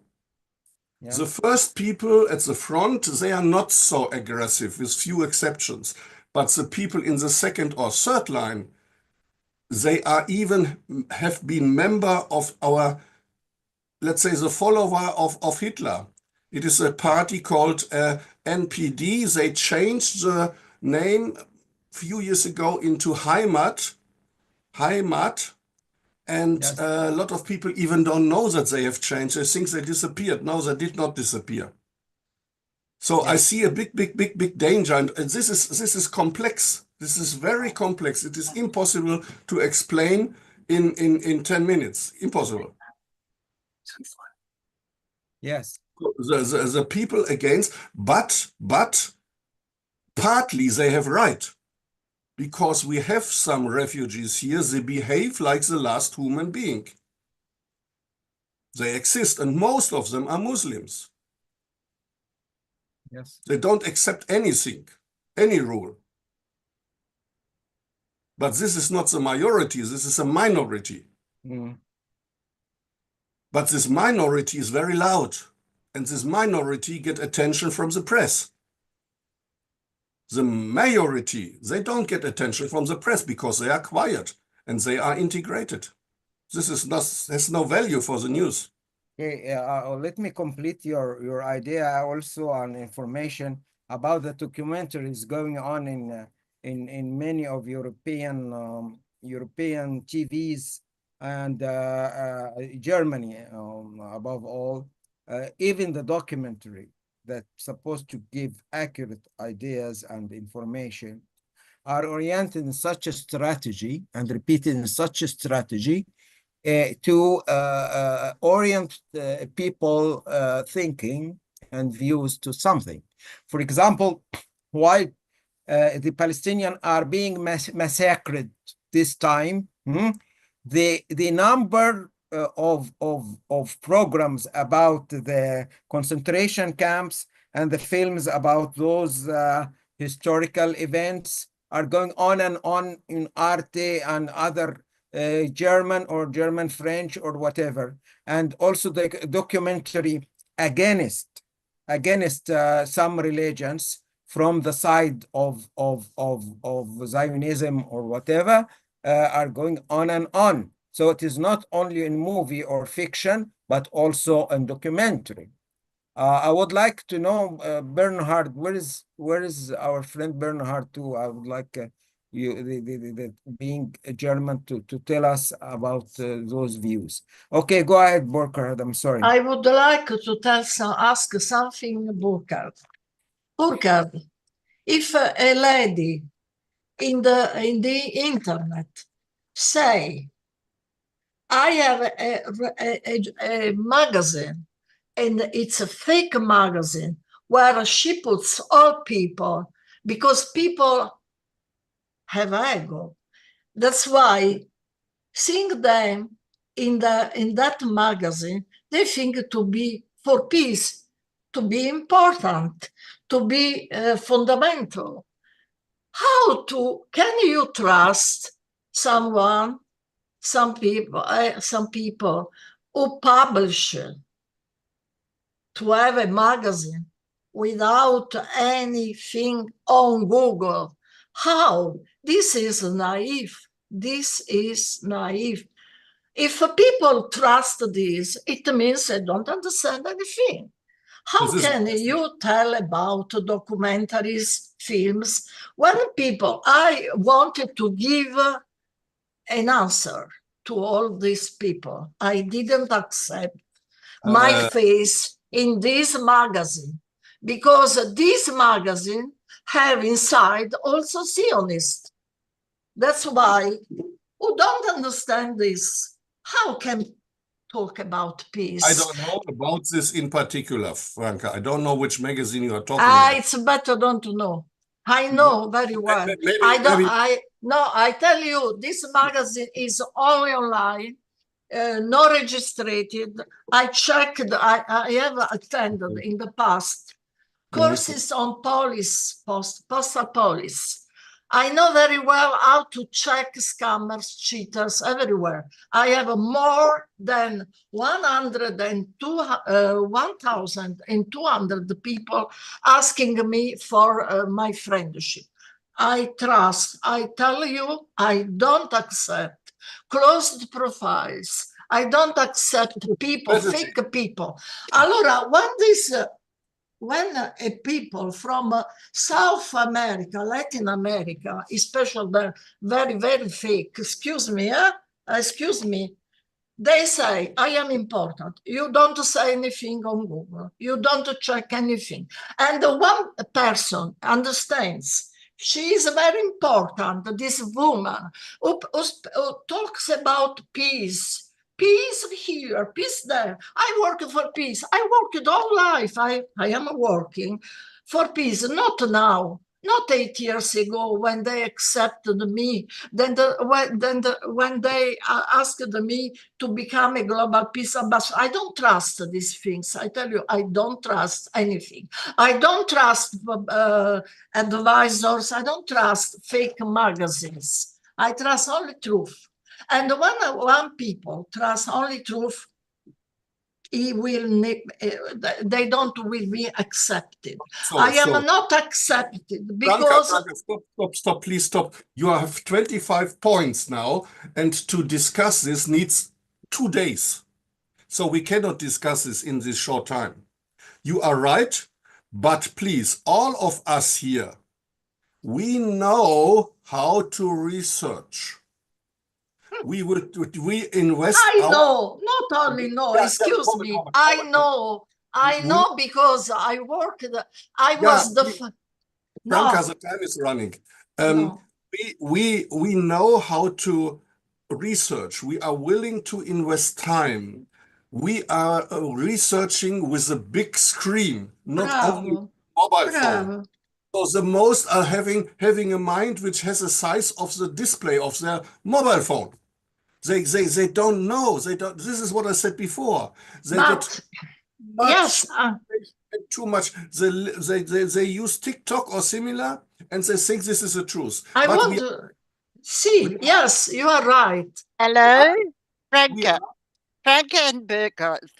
Yeah. The first people at the front, they are not so aggressive, with few exceptions. But the people in the second or third line, they are even have been member of our, let's say, the follower of Hitler. It is a party called NPD. They changed the name a few years ago into Heimat. And a lot of people even don't know that they have changed. They think they disappeared. No, they did not disappear. So I see a big danger, and this is complex. This is very complex. It is impossible to explain in 10 minutes. Impossible. Yes. The people against, but partly they have right. Because we have some refugees here, they behave like the last human being. They exist, and most of them are Muslims. Yes. They don't accept anything, any rule. But this is not the majority, this is a minority. Mm. But this minority is very loud, and this minority get attention from the press. The majority, they don't get attention from the press because they are quiet and they are integrated. This is not, has no value for the news. Okay, let me complete your idea also on information about the documentaries going on in many of European TVs and Germany above all. Even the documentary that's supposed to give accurate ideas and information are oriented in such a strategy and repeated in such a strategy to orient people thinking and views to something. For example, while the Palestinians are being massacred this time, the number of programs about the concentration camps and the films about those historical events are going on and on in Arte and other German or German French or whatever, and also the documentary against some religions from the side of Zionism or whatever are going on and on. So it is not only in movie or fiction, but also in documentary. I would like to know, Bernhard, where is our friend Bernhard too? I would like you, the being a German, to tell us about those views. Okay, go ahead, Burkhard. I'm sorry. I would like to ask something, Burkhard. Burkhard, if a lady in the internet say, I have a magazine, and it's a fake magazine where she puts all people, because people have ego. That's why seeing them in that magazine, they think to be for peace, to be important, to be fundamental. Can you trust someone, some people who publish to have a magazine without anything on Google? How? This is naive. This is naive. If people trust this, it means they don't understand anything. How can you tell about documentaries, films, when I wanted to give an answer to all these people. I didn't accept my face in this magazine, because this magazine have inside also Zionists. That's why who don't understand this, how can talk about peace? I don't know about this in particular, Franca. I don't know which magazine you are talking about. It's better don't to know. I know very well. I tell you, this magazine is only online, not registered. I checked, I have attended in the past courses on postal police. I know very well how to check scammers, cheaters everywhere. I have more than 1,200 people asking me for my friendship. I trust. I tell you, I don't accept closed profiles. I don't accept people, fake people. Allora, when people from South America, Latin America, especially they're very, very fake, excuse me, they say, I am important. You don't say anything on Google. You don't check anything. And one person understands She is very important, this woman who talks about peace. Peace here, peace there. I work for peace. I worked all life. I am working for peace, not now, not 8 years ago when they accepted me, when they asked me to become a global peace ambassador. I don't trust these things. I tell you, I don't trust anything. I don't trust advisors. I don't trust fake magazines. I trust only truth. And when one people trust only truth, he will they don't will be accepted. I am not accepted because Branka, stop, please stop. You have 25 points now, and to discuss this needs 2 days. So we cannot discuss this in this short time. You are right, but please, all of us here, we know how to research. We invest. I know, not only know, excuse me. I know because I worked, I was the... Branka, the time is running. We know how to research. We are willing to invest time. We are researching with a big screen, not only mobile phone. So the most are having a mind which has the size of the display of their mobile phone. They don't know. They don't. This is what I said before. They get too much. They use TikTok or similar, and they think this is the truth. I want to see. Yes, you are right. Hello, Branka and Burgos.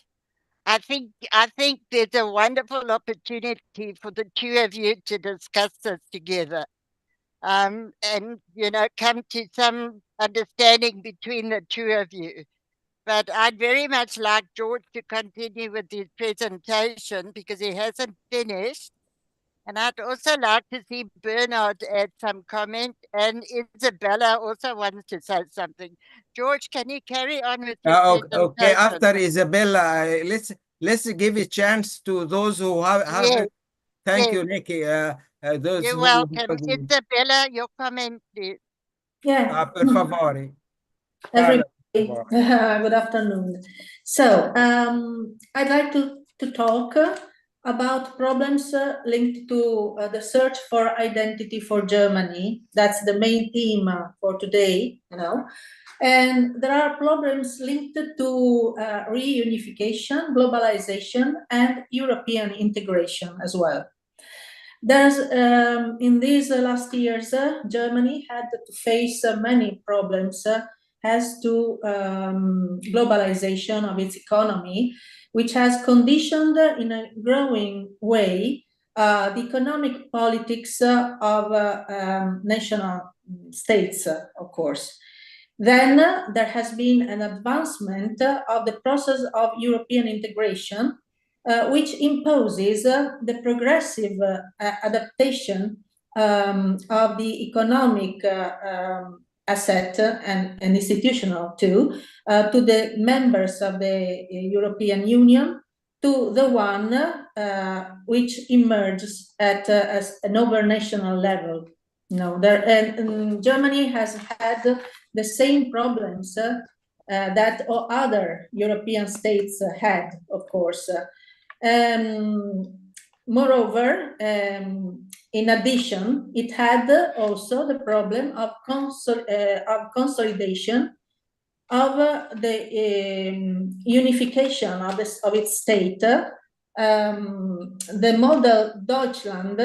I think there's a wonderful opportunity for the two of you to discuss this together, and come to some understanding between the two of you. But I'd very much like George to continue with his presentation because he hasn't finished. And I'd also like to see Bernard add some comment, and Isabella also wants to say something. George, can you carry on with your presentation? Okay, after Isabella, let's give a chance to those who have. Yes. Thank you, Nikki. You're welcome. Isabella, your comment, please. Yeah. Per favore. Everybody, good afternoon. So I'd like to talk about problems linked to the search for identity for Germany. That's the main theme for today, And there are problems linked to reunification, globalization, and European integration as well. There's in these last years, Germany had to face many problems as to globalization of its economy, which has conditioned in a growing way the economic politics of national states, of course. Then there has been an advancement of the process of European integration, which imposes the progressive adaptation of the economic asset and institutional too, to the members of the European Union, to the one which emerges at an overnational level. Germany has had the same problems that other European states had, of course. Moreover, in addition, it had also the problem of consolidation of the unification of its state. The model Deutschland,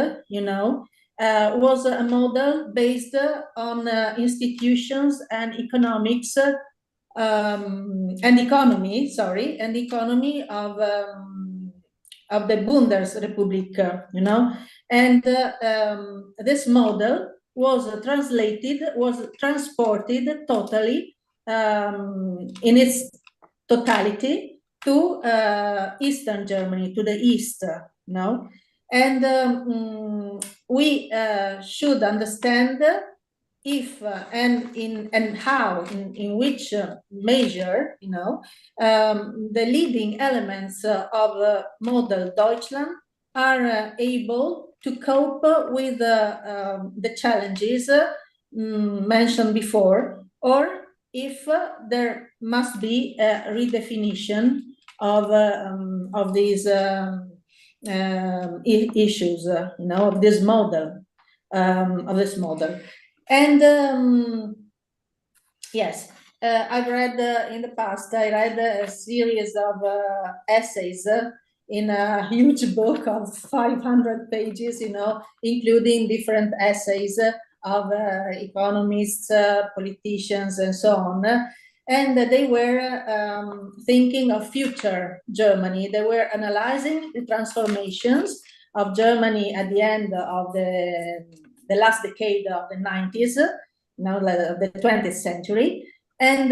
was a model based on institutions and economics and economy of the Bundesrepublik, and this model was transported totally in its totality to Eastern Germany, to the East, and we should understand if and how, in which measure, the leading elements of model Deutschland are able to cope with the challenges mentioned before, or if there must be a redefinition of these issues, of this model, And yes, I've read in the past, I read a series of essays in a huge book of 500 pages, including different essays of economists, politicians, and so on. And they were thinking of future Germany. They were analyzing the transformations of Germany at the end of the last decade of the 90s, the 20th century, and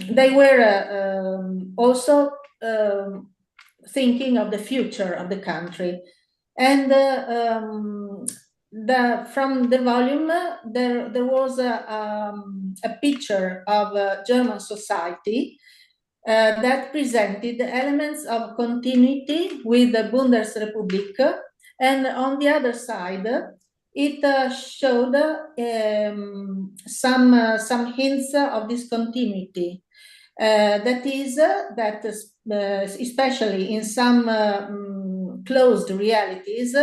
they were also thinking of the future of the country. And from the volume, there was a picture of German society that presented elements of continuity with the Bundesrepublik, and on the other side, it showed some hints of discontinuity. That is, that especially in some closed realities,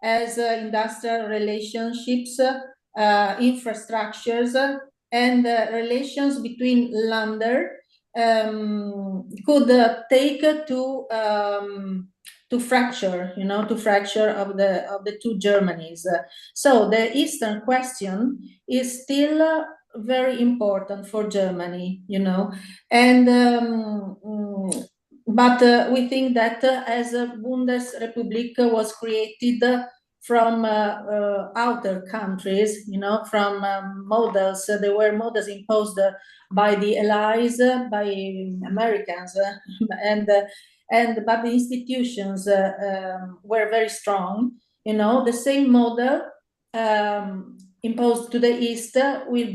as industrial relationships, infrastructures, and relations between Länder could take to fracture, to fracture of the two Germanys. So the Eastern question is still very important for Germany, and but we think that as a Bundesrepublik was created from outer countries, from models. There were models imposed by the Allies, by Americans, but the institutions were very strong. The same model imposed to the East would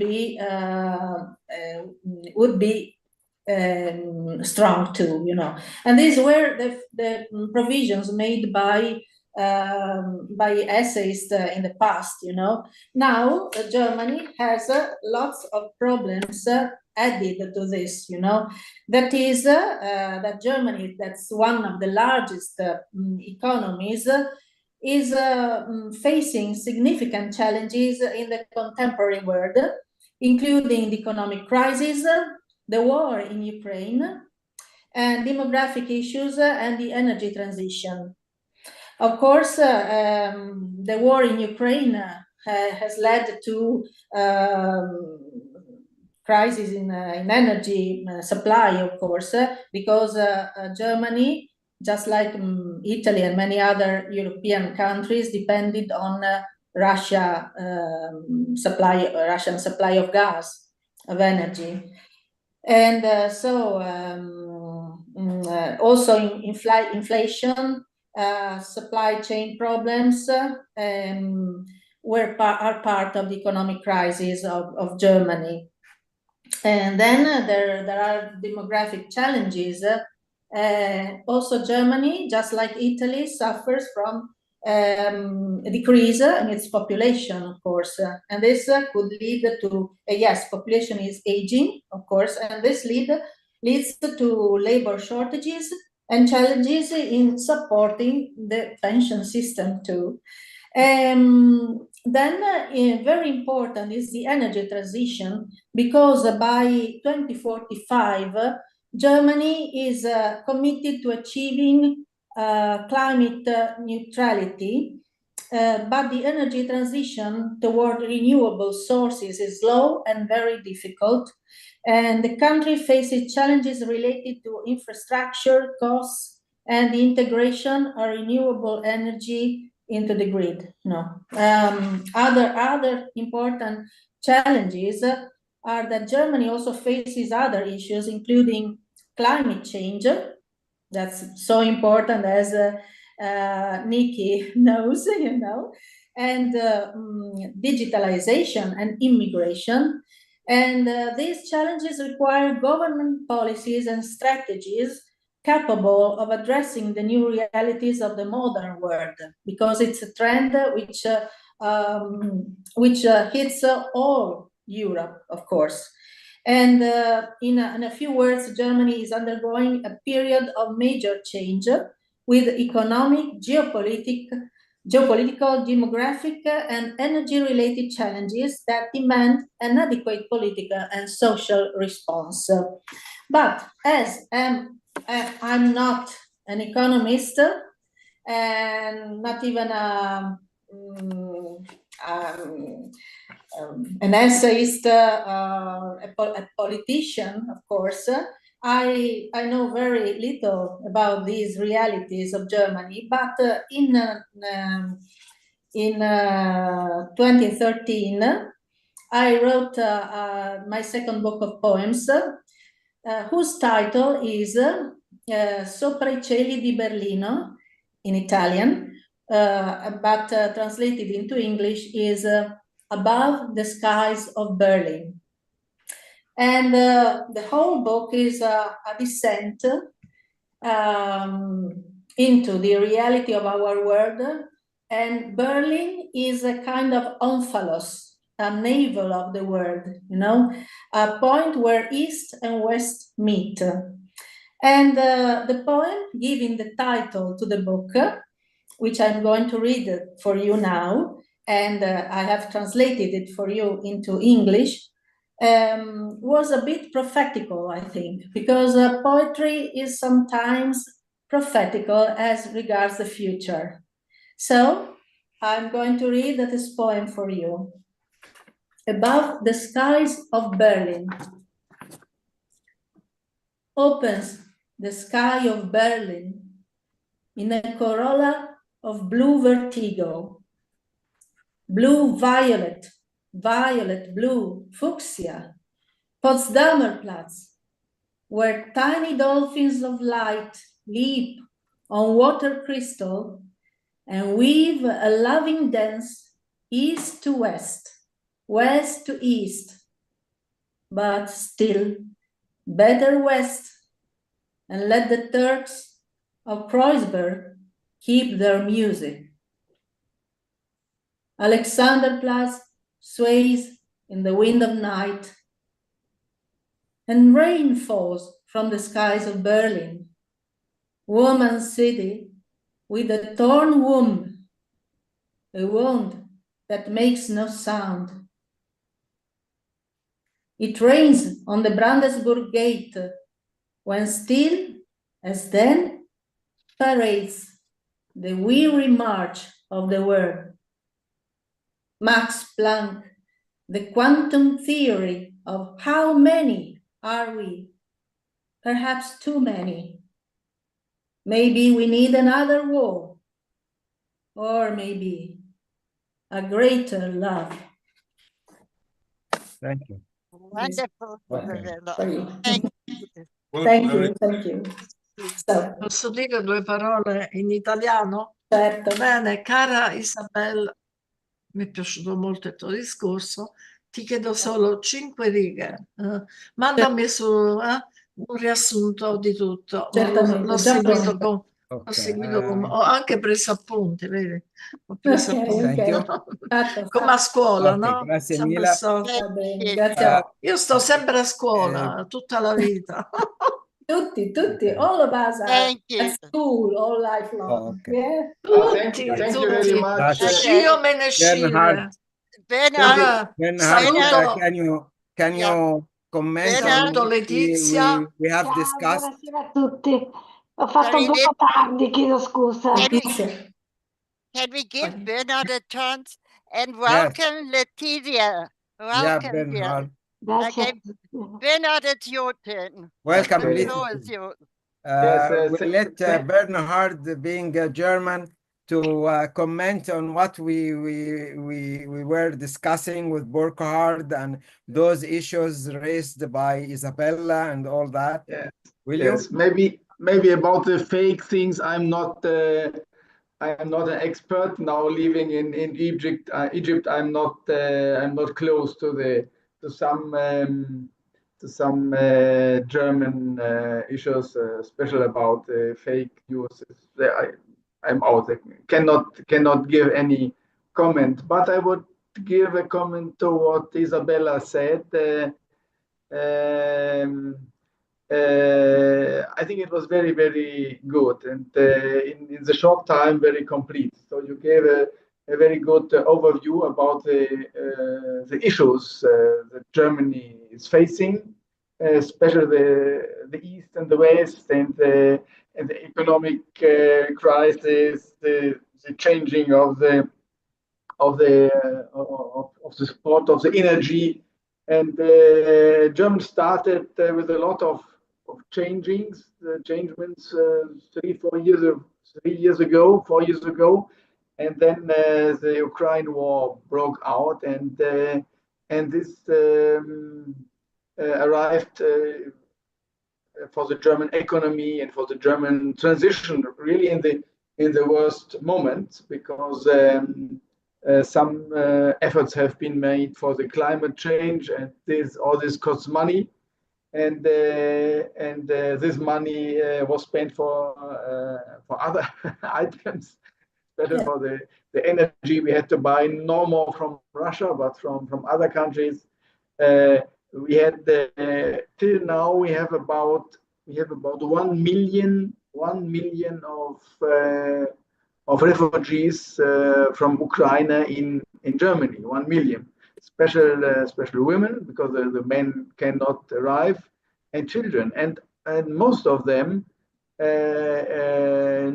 be strong too, And these were the provisions made by essayists in the past, Now Germany has lots of problems added to this, That is that Germany, that's one of the largest economies, is facing significant challenges in the contemporary world, including the economic crisis, the war in Ukraine, and demographic issues and the energy transition. Of course, the war in Ukraine has led to crisis in energy supply, of course, because Germany, just like Italy and many other European countries, depended on Russian supply of gas, of energy. And also inflation, supply chain problems are part of the economic crisis of Germany. And then there are demographic challenges. Also, Germany, just like Italy, suffers from a decrease in its population, of course. And this could lead to, yes, population is aging, of course, and this leads to labor shortages and challenges in supporting the pension system too. Then very important is the energy transition, because by 2045, Germany is committed to achieving climate neutrality, but the energy transition toward renewable sources is slow and very difficult, and the country faces challenges related to infrastructure costs and the integration of renewable energy into the grid. Other important challenges are that Germany also faces other issues, including climate change. That's so important, as Nikki knows, and digitalization and immigration. And these challenges require government policies and strategies capable of addressing the new realities of the modern world, because it's a trend which hits all Europe, of course. And in a few words, Germany is undergoing a period of major change with economic, geopolitical, demographic, and energy-related challenges that demand an adequate political and social response. But as I'm not an economist and not even an essayist, a politician, of course, I know very little about these realities of Germany, but in 2013, I wrote my second book of poems, whose title is Sopra i cieli di Berlino, in Italian, but translated into English is Above the Skies of Berlin. And the whole book is a descent into the reality of our world. And Berlin is a kind of omphalos, a navel of the world, you know, a point where East and West meet. And the poem giving the title to the book, which I'm going to read for you now, and I have translated it for you into English, was a bit prophetical, I think, because poetry is sometimes prophetical as regards the future. So I'm going to read this poem for you. Above the skies of Berlin. Opens the sky of Berlin in a corolla of blue vertigo. Blue-violet, violet-blue, fuchsia, Potsdamer Platz, where tiny dolphins of light leap on water crystal and weave a loving dance east to west, west to east, but still better west, and let the Turks of Kreuzberg keep their music. Alexanderplatz sways in the wind of night, and rain falls from the skies of Berlin, woman's city with a torn womb, a wound that makes no sound. It rains on the Brandenburg Gate, when still, as then, parades the weary march of the world. Max Planck, the quantum theory of how many are we? Perhaps too many. Maybe we need another war, or maybe a greater love. Thank you. Wonderful, Okay. Isabella. Thank you. Thank you. So, Posso dire due parole in italiano? certo. Bene, cara Isabella, mi è piaciuto molto il tuo discorso, ti chiedo solo 5 righe, mandami su un riassunto di tutto. Certamente, L'ho già seguito, pronto. l'ho seguito ho anche preso appunti, vedi? Ho preso Ok, appunti. Thank you. Fatto. Come a scuola, Ok, no? grazie Sempre mille. Va bene, grazie a voi. Io sto sempre a scuola, tutta la vita. Tutti, all of us are Thank you. at school all life long. Okay. Yeah? Thank you very much. Io me ne Bernhard, Bernhard, Bernhard, saluto. can you comment Bernhard. on what Letizia. we have discussed? Buonasera a tutti. Ho fatto un po' tardi, chiedo scusa. Letizia. Can we give Bernhard a chance? And Yes. welcome, Letizia. Yeah, Welcome, dear. Bernhard. Grazie. Okay, Bernhard, it's your turn. Welcome, The Letizia. floor is yours. We'll let Bernhard, being a German, to comment on what we were discussing with Burkhard and those issues raised by Isabella and all that. Yes. Will Yes. you? Maybe about the fake things. I'm not an expert now. Living in Egypt, I'm not close to some German issues, special about fake news. I'm out. I cannot give any comment, but I would give a comment to what Isabella said. I think it was very, very good, and in the short time, very complete. So you gave a very good overview about the issues that Germany is facing, especially the East and the West, and the economic crisis, the changing of the support of the energy, and Germany started with a lot of changements 4 years ago, and then the Ukraine war broke out, and this arrived for the German economy and for the German transition really in the worst moment, because some efforts have been made for the climate change, and all this costs money, and this money was spent for other items, especially for the energy we had to buy, no more from Russia but from other countries. We had till now we have about 1 million of refugees from Ukraine in Germany. 1 million, especially women, because the men cannot arrive, and children, and most of them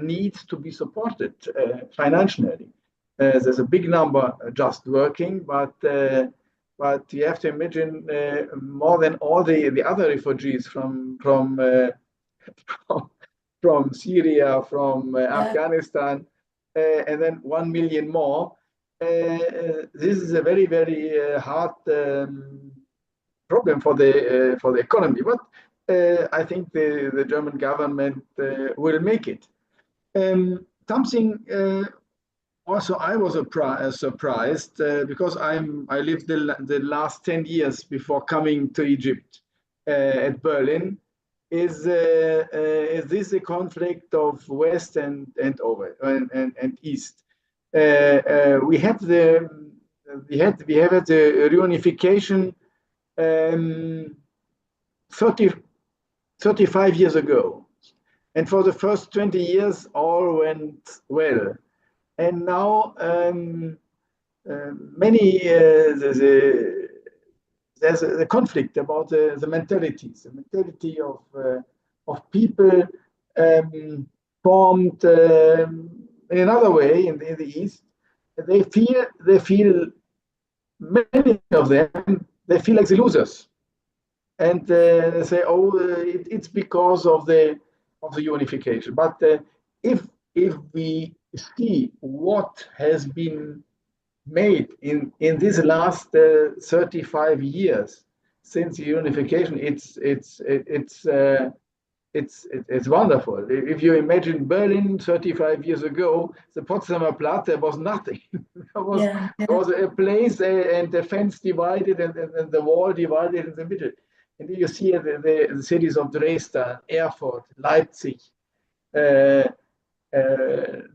needs to be supported financially. There's a big number just working, but you have to imagine more than all the other refugees from Syria, from Afghanistan, and then 1 million more. This is a very, very hard problem for the economy, but I think the German government will make it. Something also I was surprised because I lived the last 10 years before coming to Egypt at Berlin. Is this a conflict of West and East? We have the reunification 35 years ago, and for the first 20 years all went well, and now there's a conflict about the mentality of people formed in another way in the East. They feel many of them, they feel like the losers, and they say, oh, it's because of the unification. But if we see what has been made in these last 35 years since the unification, it's wonderful. If you imagine Berlin 35 years ago, the Potsdamer Platz was nothing. There was a place and the fence divided and the wall divided in the middle. And you see the cities of Dresden, Erfurt, Leipzig. There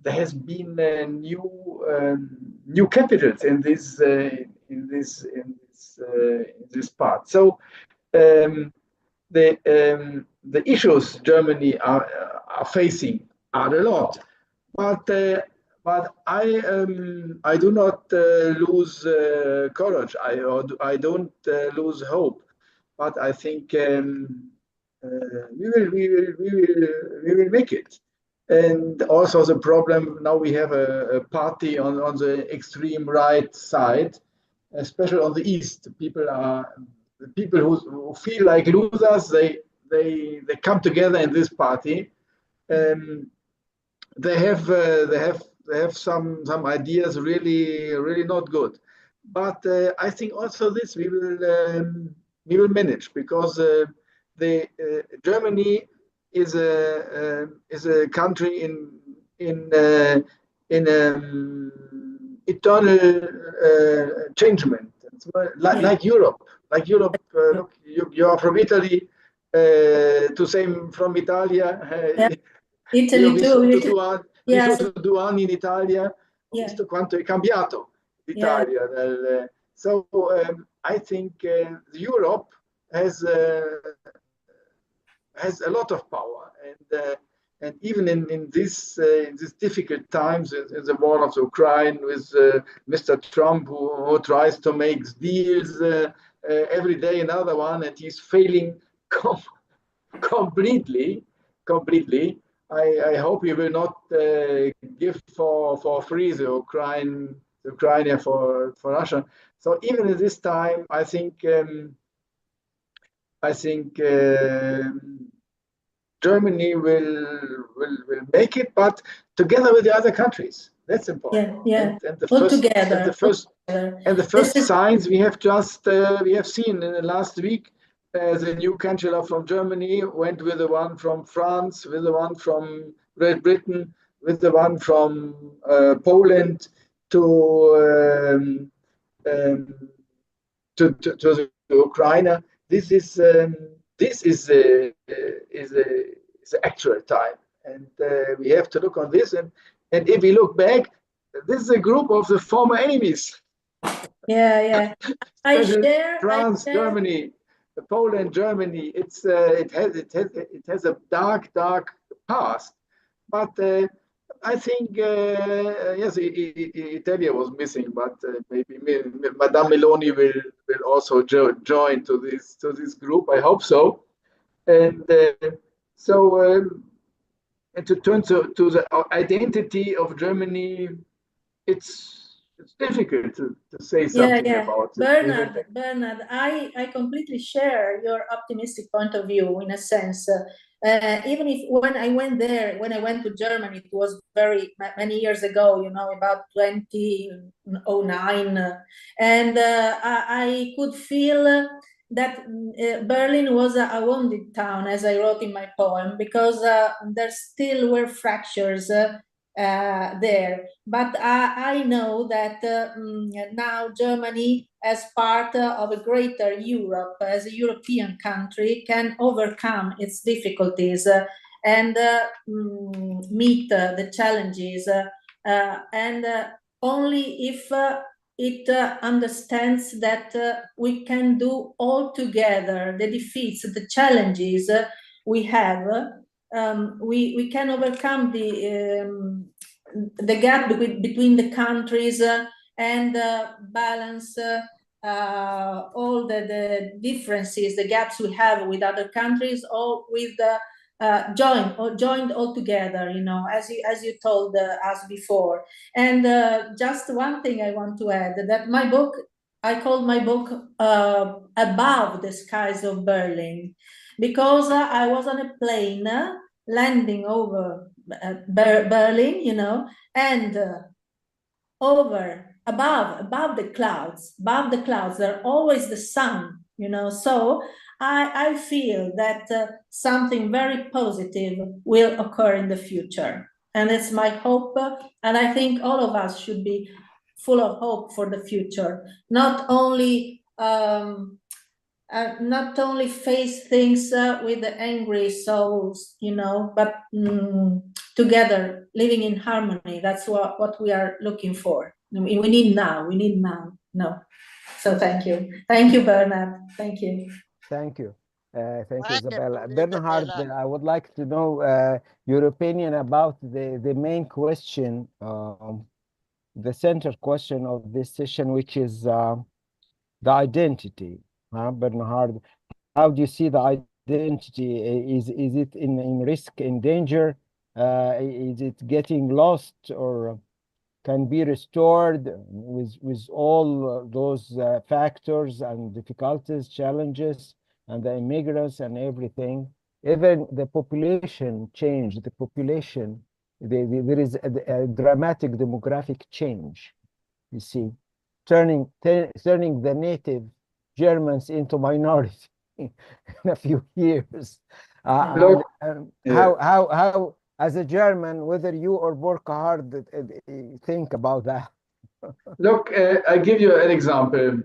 has been new capitals in this part. So the issues Germany are facing are a lot, but I do not lose courage. I don't lose hope, but I think we will make it. And also the problem now, we have a party on the extreme right side, especially on the East. People who feel like losers. They come together in this party. They have some ideas really not good. But I think also this we will manage, because Germany is a country in eternal changement, like Europe. like Europe. Look, you are from Italy. To same from Italia. Italy Io ho too. vissuto 2 anni in Italia, ho visto quanto è cambiato l'Italia. So I think Europe has a lot of power, and even in these difficult times, in the war of Ukraine, with Mr. Trump, who tries to make deals every day, another one, and he's failing completely. I hope he will not give for free the Ukraine for Russia. So even at this time, I think Germany will make it, but together with the other countries. That's important. Yeah. And the All first together. and the first signs we have seen in the last week. The new chancellor from Germany went with the one from France, with the one from Great Britain, with the one from Poland to the Ukraine. This is the actual time, and we have to look on this. And if we look back, this is a group of the former enemies. Yeah. France, Germany, Poland, Germany. It has a dark past, but I think yes, Italy was missing, but maybe Madame Meloni will also join to this group. I hope so, and and to turn to the identity of Germany, it's difficult to say something about it. Bernard, I completely share your optimistic point of view in a sense. Even if when I went to Germany, it was very many years ago, about 2009, and I could feel that Berlin was a wounded town, as I wrote in my poem, because there still were fractures there. But I know that now Germany, as part of a greater Europe, as a European country, can overcome its difficulties and meet the challenges. And only if it understands that we can do all together the defeats, the challenges we have, we can overcome the gap between the countries and balance all the differences, the gaps we have with other countries, all with joined all together, as you told us before. And just one thing I want to add, that I called my book Above the Skies of Berlin, because I was on a plane landing over Berlin, and above the clouds, there always the sun, so I feel that something very positive will occur in the future, and it's my hope, and I think all of us should be full of hope for the future, not only face things with the angry souls, but together, living in harmony. That's what we are looking for. We need now. No. So thank you, Bernard. Thank you. Thank you, Isabella. Bernhard, I would like to know your opinion about the main question, the center question of this session, which is the identity. Bernhard, how do you see the identity? Is it in risk, in danger? Is it getting lost, or can be restored with all those factors and difficulties, challenges, and the immigrants and everything? Even the population change. The population, there is a dramatic demographic change. You see, turning the native Germans into minority in a few years. How, as a German, whether you or Burkhard think about that? Look, I give you an example.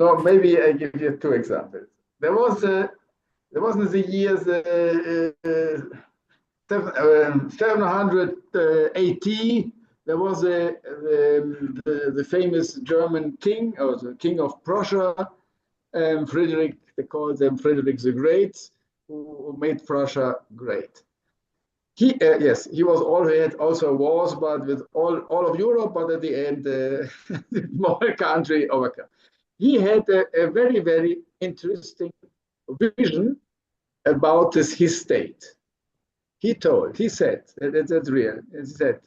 No, maybe I give you two examples. There was in the years 780. There was the famous German king, or the king of Prussia, Frederick. They call them Frederick the Great, who made Prussia great. He he was had also wars, but with all of Europe, but at the end, the small country overcame. He had a very, very interesting vision about his state. He said, that's real. He said,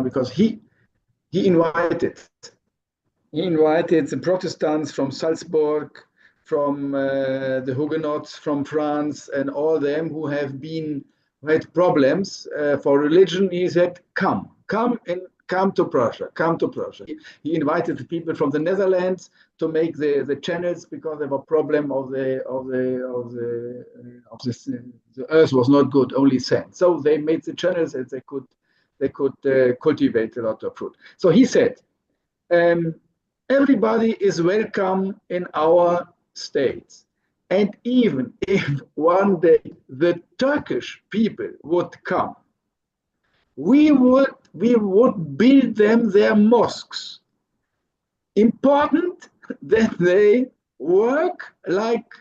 because he invited the Protestants from Salzburg, from the Huguenots from France, and all them who had problems for religion. He said, come to Prussia, come to Prussia. He invited the people from the Netherlands to make the channels, because there were problem of the earth was not good, only sand. So they made the channels, and they could cultivate a lot of fruit. So he said, everybody is welcome in our state. And even if one day the Turkish people would come, we would build them their mosques. Important that they work like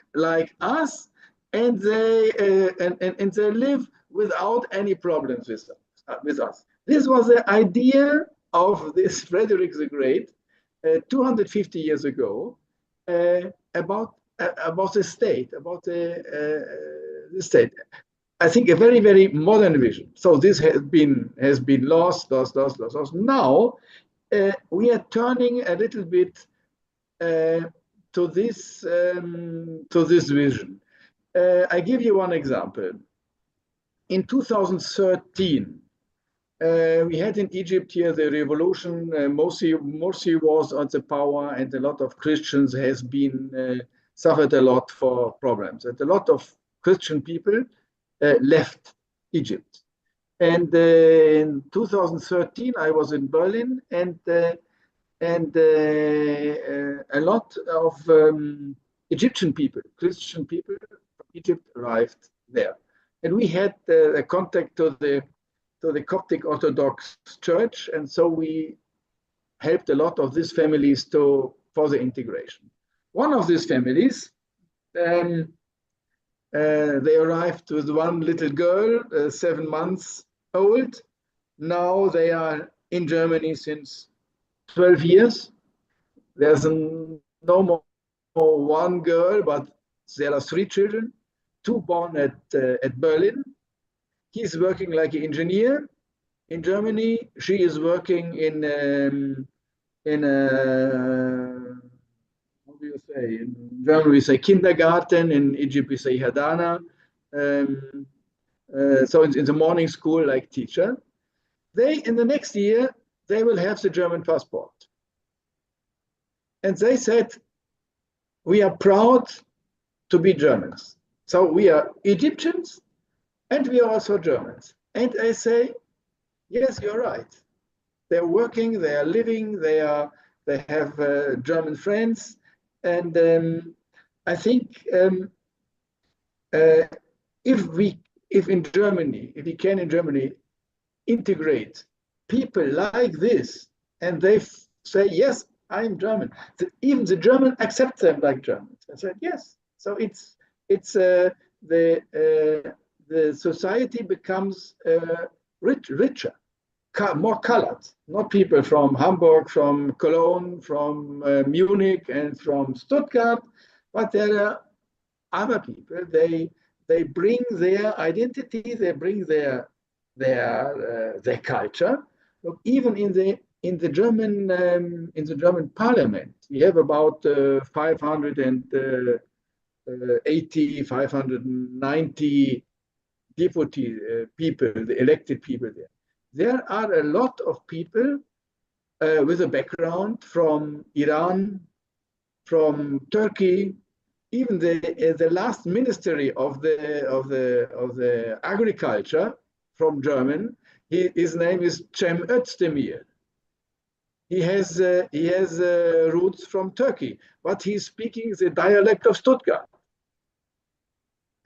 us, and they live without any problems with us. This was the idea of this Frederick the Great 250 years ago, about the state, about the state. I think a very, very modern vision. So this has been lost. Now we are turning a little bit to this vision. I give you one example. In 2013, we had in Egypt here the revolution. Morsi was on the power, and a lot of Christians has been suffered a lot for problems, and a lot of Christian people left Egypt. And in 2013, I was in Berlin, and a lot of Egyptian people, Christian people from Egypt, arrived there, and we had a contact to the Coptic Orthodox Church, and so we helped a lot of these families for the integration. One of these families, they arrived with one little girl, 7 months old. Now they are in Germany since 12 years. There's no more one girl, but there are 3 children, 2 born at Berlin. He's working like an engineer in Germany. She is working in what do you say? In German we say kindergarten, in Egypt we say Hadana. So in the morning school, like teacher. In the next year, they will have the German passport. And they said, we are proud to be Germans. So we are Egyptians, and we are also Germans. And I say, yes, you're right. They're working, they are living, they have German friends. And I think if we can in Germany integrate people like this, and they say, yes, I'm German. Even the German accept them like Germans. I said, yes. So it's the society becomes richer, more colored. Not people from Hamburg, from Cologne, from Munich, and from Stuttgart, but there are other people. They bring their identity. They bring their culture. Look, even in the German parliament, we have about 580, 590 deputy people, the elected people there. There are a lot of people with a background from Iran, from Turkey. Even the last ministry of the agriculture from German, his name is Cem Özdemir. he has roots from Turkey, but he's speaking the dialect of Stuttgart.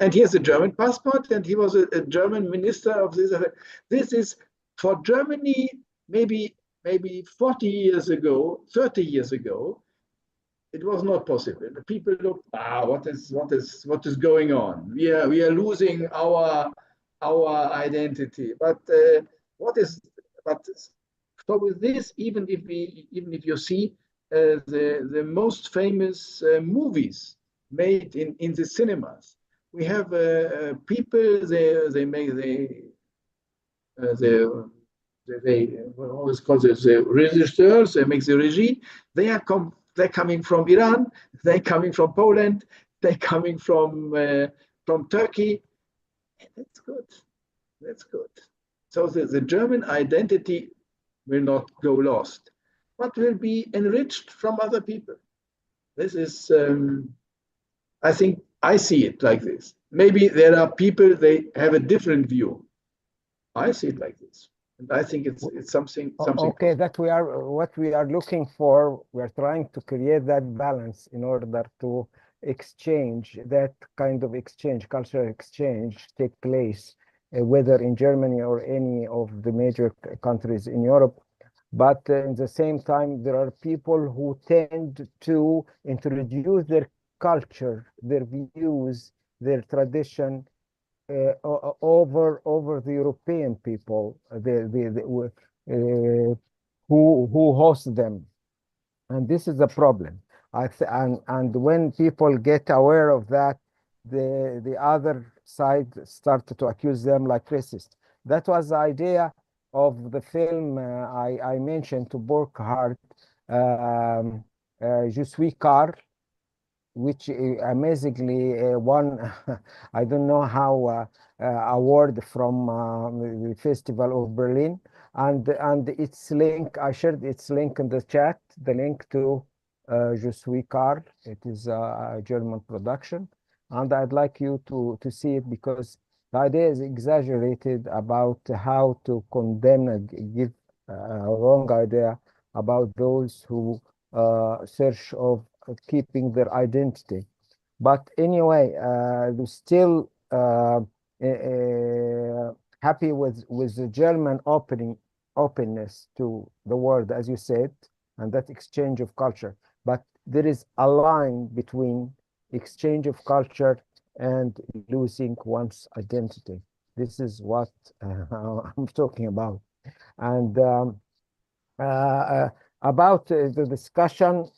And he has a German passport, and he was a German minister of this. This is for Germany, maybe 40 years ago, 30 years ago, it was not possible. The people looked, what is going on? We are losing our identity. But so with this, even if you see the most famous movies made in the cinemas, we have people they make they always call this the regisseurs, they make the regie. They're coming from Iran, they're coming from Poland, they're coming from Turkey. That's good. That's good. So the German identity will not go lost, but will be enriched from other people. This is, I think, I see it like this. Maybe there are people, they have a different view. I see it like this. And I think it's something. Okay, that what we are looking for. We are trying to create that balance in order to exchange, that kind of exchange, cultural exchange, take place, whether in Germany or any of the major countries in Europe. But in the same time, there are people who tend to introduce their culture, their views, their tradition over the European people, who host them, and this is a problem. And when people get aware of that, the other side started to accuse them like racist. That was the idea of the film I mentioned to Burkhardt, Je suis Karl, which amazingly won, I don't know how, award from the Festival of Berlin. And its link, I shared its link in the chat, the link to Je suis Karl. It is a German production. And I'd like you to see it, because the idea is exaggerated about how to condemn and give a wrong idea about those who search of keeping their identity. But anyway, we're still happy with the German openness to the world, as you said, and that exchange of culture. But there is a line between exchange of culture and losing one's identity. This is what I'm talking about. And about the discussion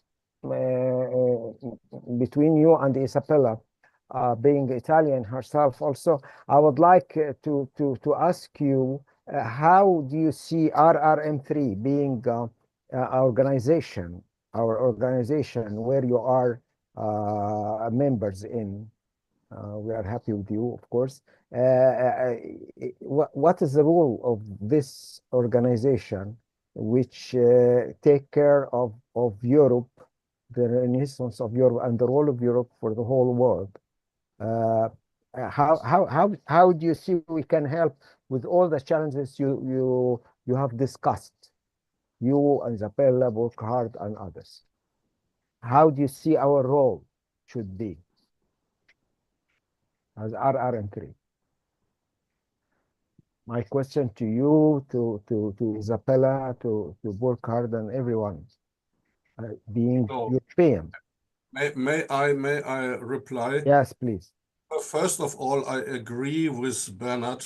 between you and Isabella, being Italian herself also, I would like to ask you, how do you see RRM3 being our organization where you are members in? We are happy with you, of course. What is the role of this organization, which take care of Europe, the renaissance of Europe, and the role of Europe for the whole world? How do you see we can help with all the challenges you have discussed, you, Isabella, Burkhardt, and others? How do you see our role should be as RRM3? My question to you, to Isabella, to Burkhardt, and everyone, being European. May I reply? Yes, please. First of all, I agree with Bernard,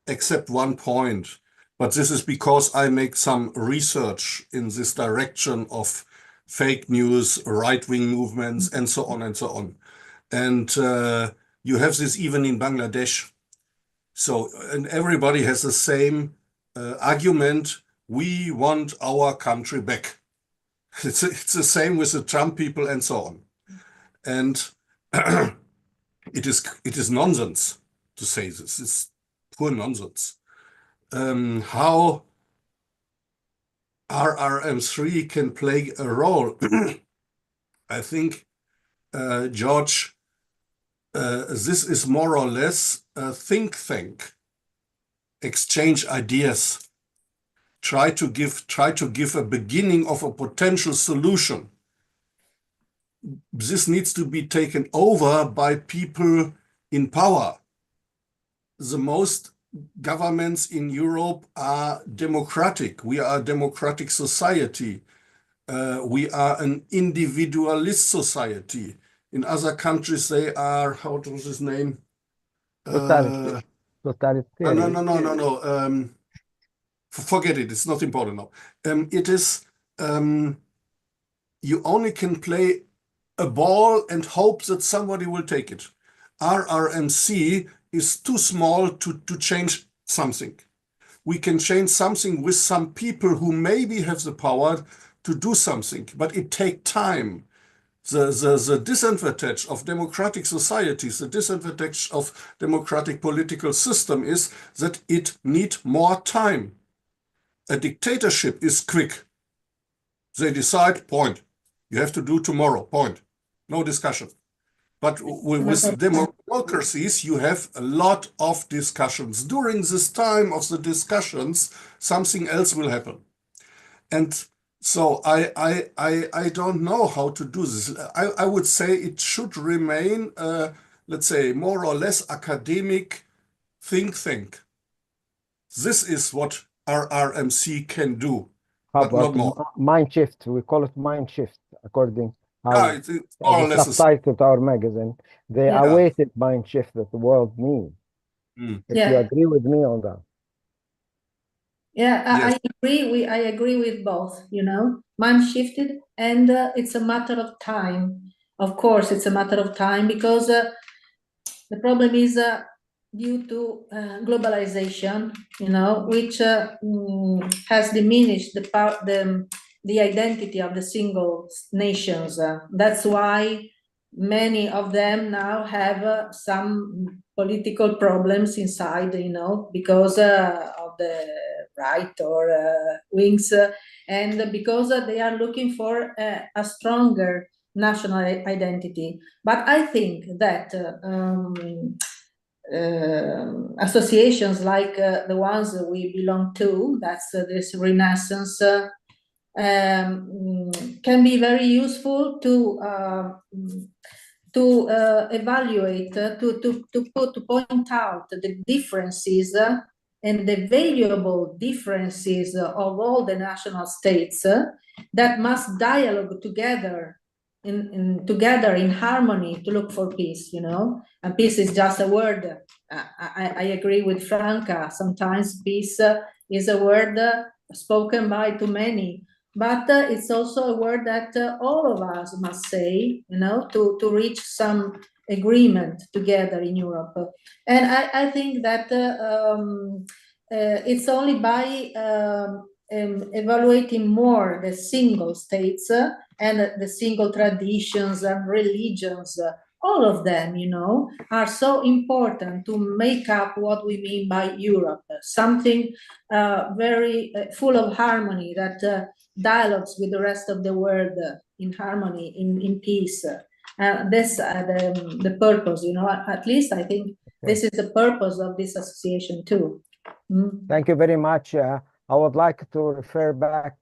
except one point. But this is because I make some research in this direction of fake news, right-wing movements, and so on and so on. And you have this even in Bangladesh. So, and everybody has the same argument. We want our country back. It's the same with the Trump people and so on. And it is nonsense to say this. It's poor nonsense. How RRM3 can play a role? I think, George, this is more or less a think tank, exchange ideas. try to give a beginning of a potential solution. This needs to be taken over by people in power. The most governments in Europe are democratic. We are a democratic society. We are an individualist society. In other countries, they are, how was his name? Totalitarian. No. Forget it. It's not important now. It is, you only can play a ball and hope that somebody will take it. RRMC is too small to change something. We can change something with some people who maybe have the power to do something, but it takes time. The disadvantage of democratic societies, the disadvantage of democratic political system is that it needs more time. A dictatorship is quick. They decide, point. You have to do tomorrow, point. No discussion. But with democracies, you have a lot of discussions. During this time of the discussions, something else will happen. And so I don't know how to do this. I would say it should remain, let's say, more or less academic think tank. This is what RRMC can do, but not more. Mind shift, we call it mind shift, according how it's more or less subtitle to our magazine. They awaited mind shift that the world needs. If you agree with me on that. Yeah, I agree. I agree with both. You know, mind shifted, and it's a matter of time. Of course, it's a matter of time because the problem is due to globalization. You know, which has diminished the identity of the single nations. That's why many of them now have some political problems inside. You know, because of the right or wings, and because they are looking for a stronger national identity. But I think that associations like the ones that we belong to, that's this Renaissance, can be very useful to evaluate, to point out the differences and the valuable differences of all the national states that must dialogue together in harmony to look for peace, you know. And peace is just a word. I agree with Franca. Sometimes peace is a word spoken by too many, but it's also a word that all of us must say, you know, to reach some agreement together in Europe. And I think that it's only by evaluating more the single states and the single traditions and religions, all of them, you know, are so important to make up what we mean by Europe, something very full of harmony that dialogues with the rest of the world in harmony, in peace. This the purpose, you know, at least I think this is the purpose of this association too. Thank you very much. I would like to refer back,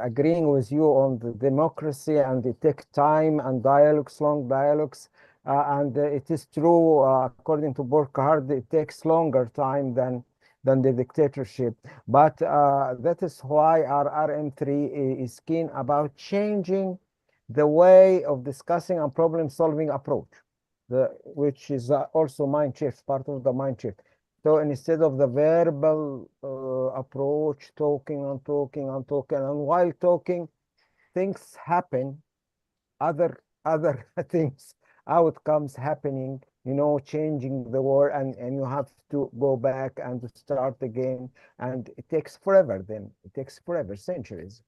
agreeing with you on the democracy, and it takes time and dialogues, long dialogues. And it is true, according to Burkhardt, it takes longer time than the dictatorship. But that is why RRM3 is keen about changing the way of discussing and problem-solving approach, which is also mind shift, part of the mind shift. So instead of the verbal approach, talking and talking and talking, and while talking, things happen, other things, outcomes happening, you know, changing the world, and you have to go back and start again, and it takes forever. Then it takes forever, centuries.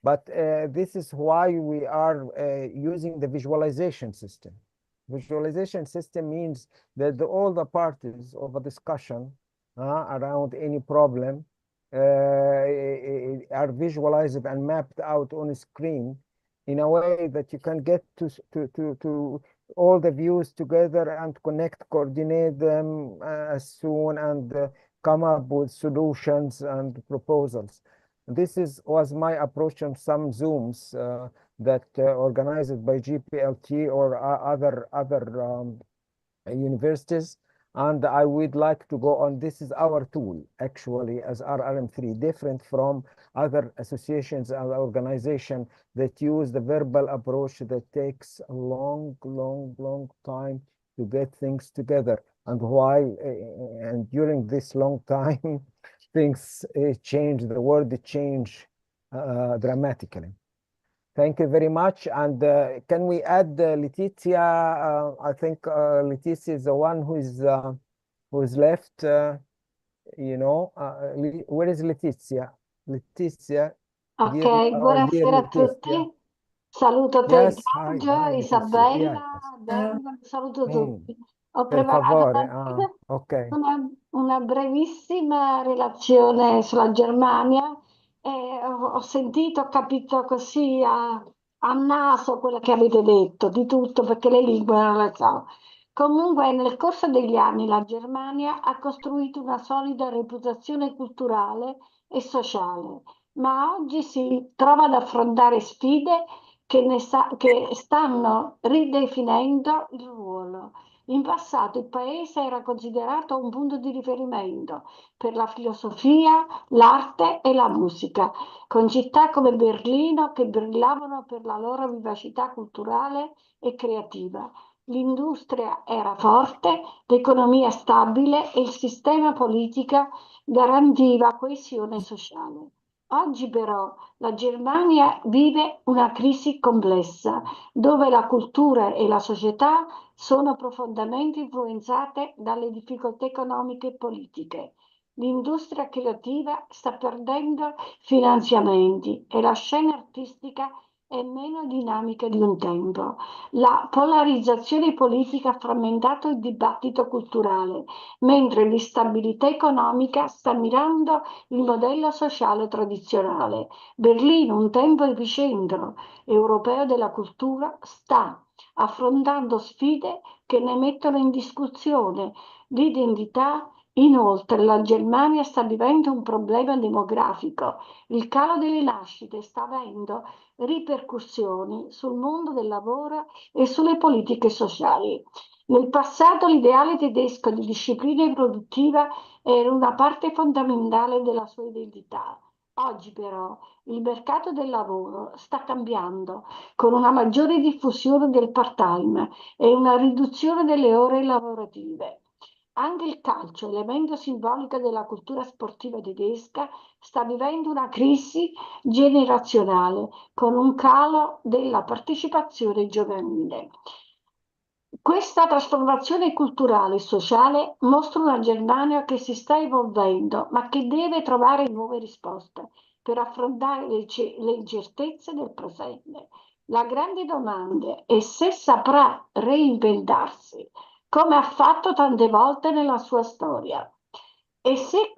But this is why we are using the visualization system. Visualization system means that all the parties of a discussion around any problem are visualized and mapped out on a screen in a way that you can get to all the views together and connect, coordinate them as soon, and come up with solutions and proposals. This was my approach on some Zooms that organized by Gplt or other universities. And I would like to go on. This is our tool, actually, as RRM3, different from other associations and organizations that use the verbal approach that takes a long time to get things together. And while and during this long time, things change, the world change dramatically. Thank you very much. And can we add Letizia? I think Letizia is the one who is left. Where is Letizia? Letizia, Ok, buonasera a tutti. Saluto te, Yes, hi, Giorgio, Letizia. Isabella, Yes. Daniel, saluto tutti. Ho Per preparato favore. Ok. una brevissima relazione sulla Germania e ho sentito, ho capito così a naso quello che avete detto, di tutto, perché le lingue non le so. Comunque, nel corso degli anni la Germania ha costruito una solida reputazione culturale e sociale, ma oggi si trova ad affrontare sfide che stanno ridefinendo il ruolo. In passato il paese era considerato un punto di riferimento per la filosofia, l'arte e la musica, con città come Berlino che brillavano per la loro vivacità culturale e creativa. L'industria era forte, l'economia stabile e il sistema politico garantiva coesione sociale. Oggi però la Germania vive una crisi complessa, dove la cultura e la società sono profondamente influenzate dalle difficoltà economiche e politiche. L'industria creativa sta perdendo finanziamenti e la scena artistica è meno dinamica di un tempo. La polarizzazione politica ha frammentato il dibattito culturale, mentre l'instabilità economica sta mirando il modello sociale tradizionale. Berlino, un tempo epicentro europeo della cultura, sta affrontando sfide che ne mettono in discussione l'identità. Inoltre, la Germania sta vivendo un problema demografico. Il calo delle nascite sta avendo ripercussioni sul mondo del lavoro e sulle politiche sociali. Nel passato l'ideale tedesco di disciplina produttiva era una parte fondamentale della sua identità. Oggi però il mercato del lavoro sta cambiando con una maggiore diffusione del part-time e una riduzione delle ore lavorative. Anche il calcio, elemento simbolico della cultura sportiva tedesca, sta vivendo una crisi generazionale con un calo della partecipazione giovanile. Questa trasformazione culturale e sociale mostra una Germania che si sta evolvendo, ma che deve trovare nuove risposte per affrontare le incertezze del presente. La grande domanda è se saprà reinventarsi, come ha fatto tante volte nella sua storia, e se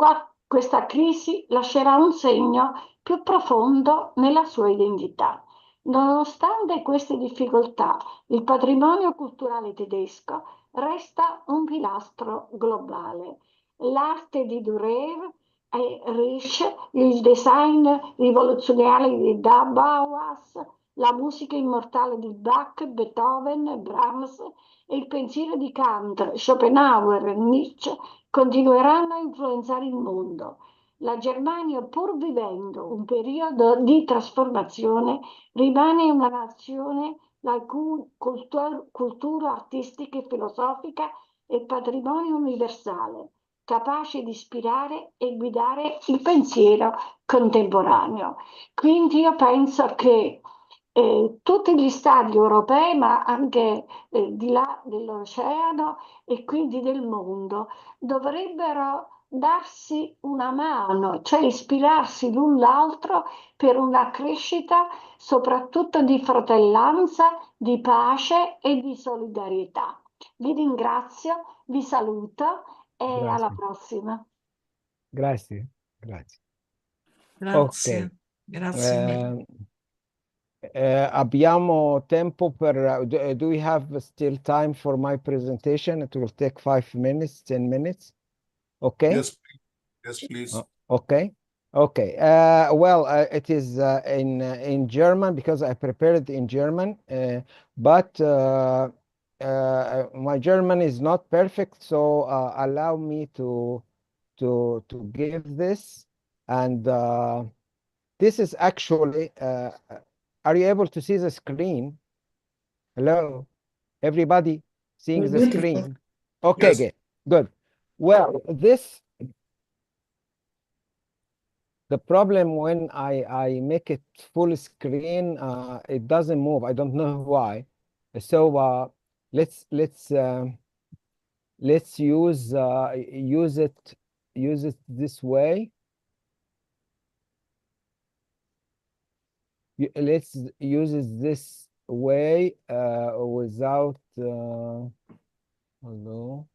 questa crisi lascerà un segno più profondo nella sua identità. Nonostante queste difficoltà, il patrimonio culturale tedesco resta un pilastro globale. L'arte di Dürer e Riesch, il design rivoluzionario di Bauhaus, la musica immortale di Bach, Beethoven, Brahms e il pensiero di Kant, Schopenhauer e Nietzsche continueranno a influenzare il mondo. La Germania, pur vivendo un periodo di trasformazione, rimane una nazione la cui cultura artistica e filosofica è patrimonio universale, capace di ispirare e guidare il pensiero contemporaneo. Quindi io penso che tutti gli stati europei, ma anche di là dell'oceano e quindi del mondo, dovrebbero darsi una mano, cioè ispirarsi l'un l'altro per una crescita soprattutto di fratellanza, di pace e di solidarietà. Vi ringrazio, vi saluto e alla prossima. Grazie. Grazie. Ok. Grazie mille. Abbiamo tempo per. Do we have still time for my presentation? It will take 5 minutes, 10 minutes. Okay. Yes. Yes, please. Okay. Okay. Well, it is in German because I prepared it in German, but my German is not perfect, so allow me to give this. And this is actually. Are you able to see the screen? Hello, everybody, seeing the Beautiful. screen? Okay, Yes. good. Good. Well, this. The problem when I make it full screen, it doesn't move. I don't know why. So let's use it this way. Let's use it this way without. Hello.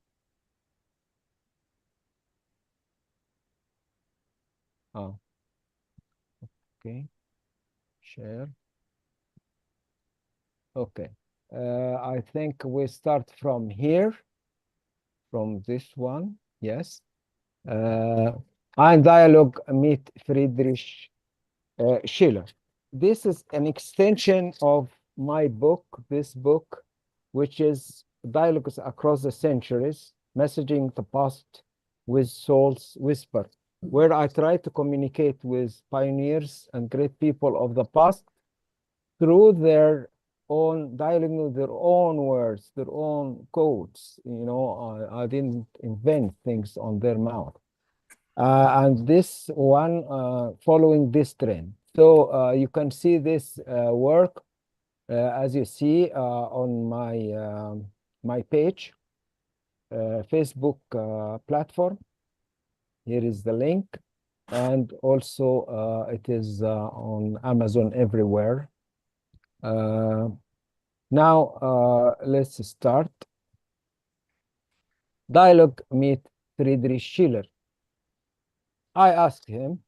Oh, okay. Share. Okay. I think we start from here, from this one. Yes. Ein Dialogue mit Friedrich Schiller. This is an extension of my book, this book, which is Dialogues Across the Centuries, Messaging the Past with Soul's Whisper, where I try to communicate with pioneers and great people of the past through their own dialogue, with their own words, their own codes. You know, I didn't invent things on their mouth. And this one following this trend. So you can see this work as you see on my page, Facebook platform. Here is the link, and also it is on Amazon everywhere. Now let's start. Dialogue mit Friedrich Schiller. I asked him,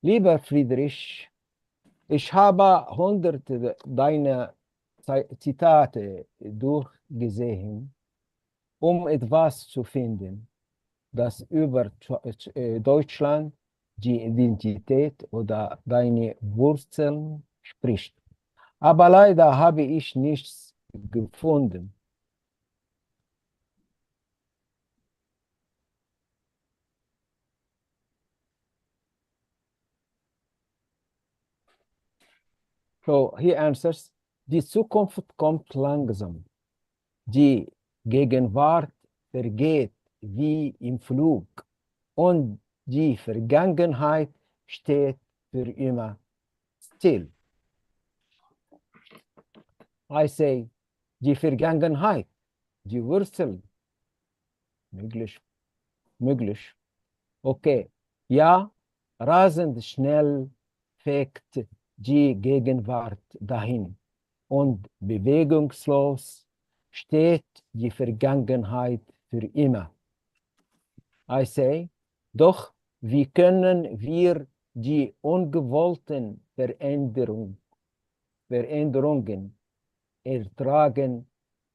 Lieber Friedrich, ich habe hunderte deiner Zitate durchgesehen, um etwas zu finden, das über Deutschland, die Identität oder deine Wurzeln spricht. Aber leider habe ich nichts gefunden. So he answers, die Zukunft kommt langsam. Die Gegenwart vergeht wie im Flug und die Vergangenheit steht für immer still. I say, die Vergangenheit, die Wurzeln. Möglich. Okay. Ja, rasend schnell fegt die Gegenwart dahin und bewegungslos steht die Vergangenheit für immer. I say, doch wie können wir die ungewollten Veränderungen ertragen,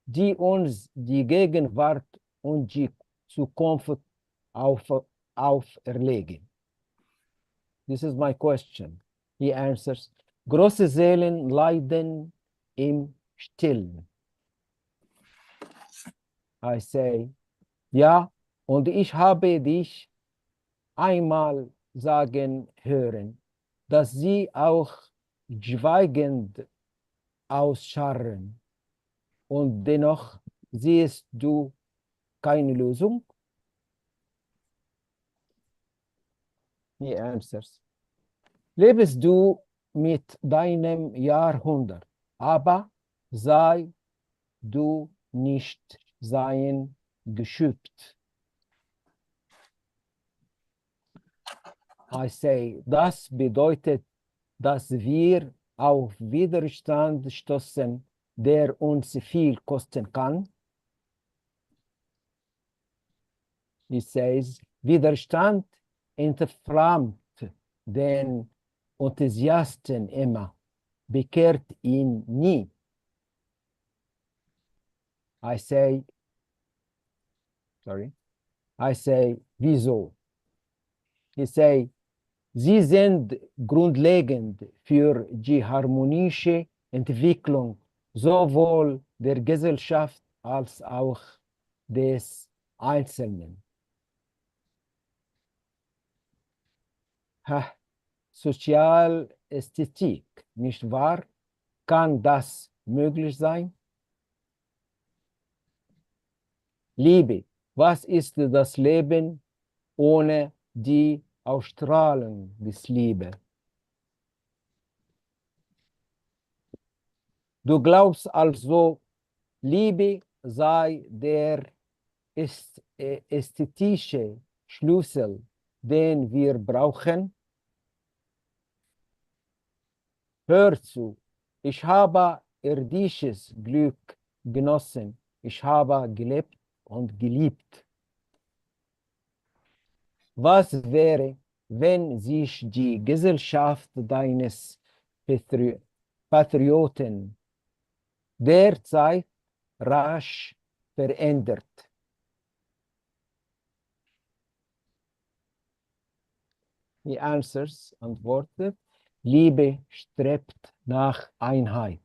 die uns die Gegenwart und die Zukunft auferlegen? This is my question. He answers, große Seelen leiden im Stillen. I say, ja, und ich habe dich einmal sagen hören, dass sie auch schweigend ausscharren. Und dennoch siehst du keine Lösung? He answers, lebst du mit deinem Jahrhundert, aber sei du nicht sein geschützt. I say, das bedeutet, dass wir auf Widerstand stoßen, der uns viel kosten kann. He says, Widerstand entflammt den Enthusiasten immer, bekehrt ihn nie. I say, wieso? He say, Sie sind grundlegend für die harmonische Entwicklung sowohl der Gesellschaft als auch des Einzelnen. Ha, Sozialästhetik, nicht wahr? Kann das möglich sein? Liebe, was ist das Leben ohne die Ausstrahlung des Liebe? Du glaubst also, Liebe sei der ästhetische Schlüssel, den wir brauchen? Hör zu, ich habe irdisches Glück genossen, ich habe gelebt und geliebt. Was wäre, wenn sich die Gesellschaft deines Patrioten derzeit rasch verändert? He answers, antwortet, Liebe strebt nach Einheit.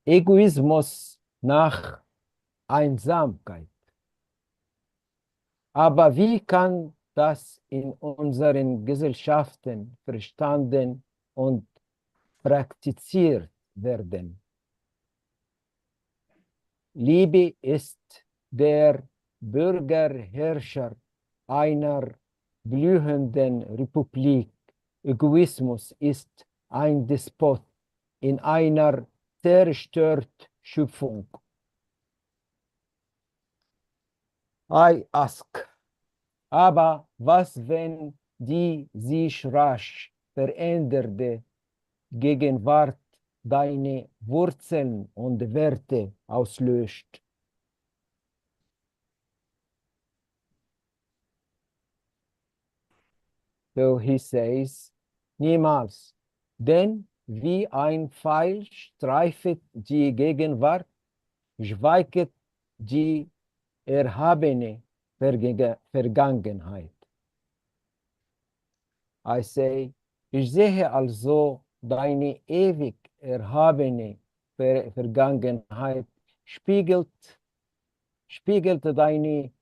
Egoismus nach Einsamkeit. Aber wie kann das in unseren Gesellschaften verstanden und praktiziert werden? Liebe ist der Bürgerherrscher einer blühenden Republik. Egoismus ist ein Despot in einer zerstörten Schöpfung. I ask, aber was, wenn die sich rasch veränderte Gegenwart deine Wurzeln und Werte auslöscht? So he says, niemals, denn wie ein Pfeil streifet die Gegenwart, schweigt die erhabene Vergangenheit. I say, ich sehe also deine ewig erhabene Vergangenheit spiegelt deine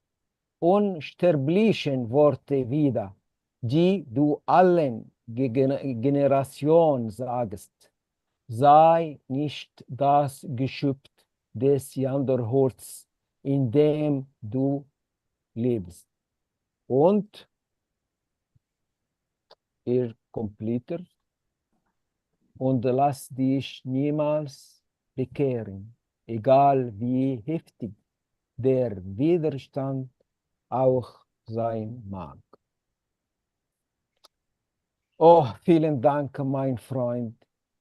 unsterblichen Worte wider, die du allen Generationen sagst. Sei nicht das Geschöpf des Jahrhunderts, in dem du lebst. Und completer, und lass dich niemals bekehren, egal wie heftig der Widerstand auch sein mag. Oh, vielen Dank, mein Freund.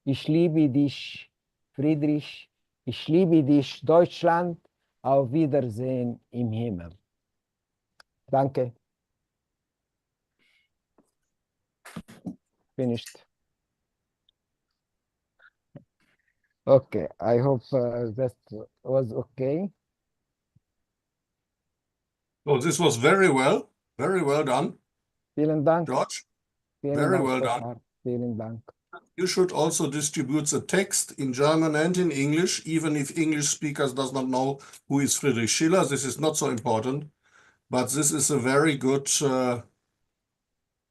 Ich liebe dich, Friedrich. Ich liebe dich, Deutschland. Auf Wiedersehen im Himmel. Danke. Finished. Okay, I hope that was okay. Oh, this was very well done, Vielen Dank. George. Vielen Very Dank, well done. Professor. Vielen Dank. You should also distribute the text in German and in English, even if English speakers does not know who is Friedrich Schiller. This is not so important, but this is a very good.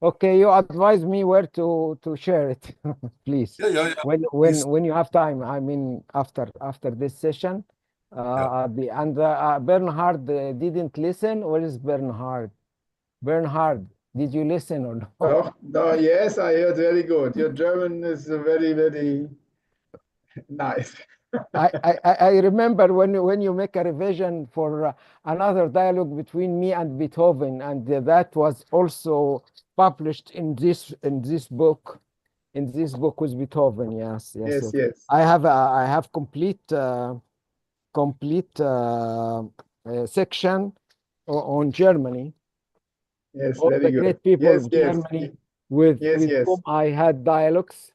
Okay, you advise me where to share it, please. Yeah. When you have time. I mean, after this session. Bernhard didn't listen. Where is Bernhard? Bernhard, did you listen or no? Oh, no, yes, I heard very good. Your German is very, very nice. I remember when you make a revision for another dialogue between me and Beethoven, and that was also published in this book. In this book with Beethoven, yes. Yes. I have complete section on Germany. Yes, All very the good. great people of Germany with whom I had dialogues.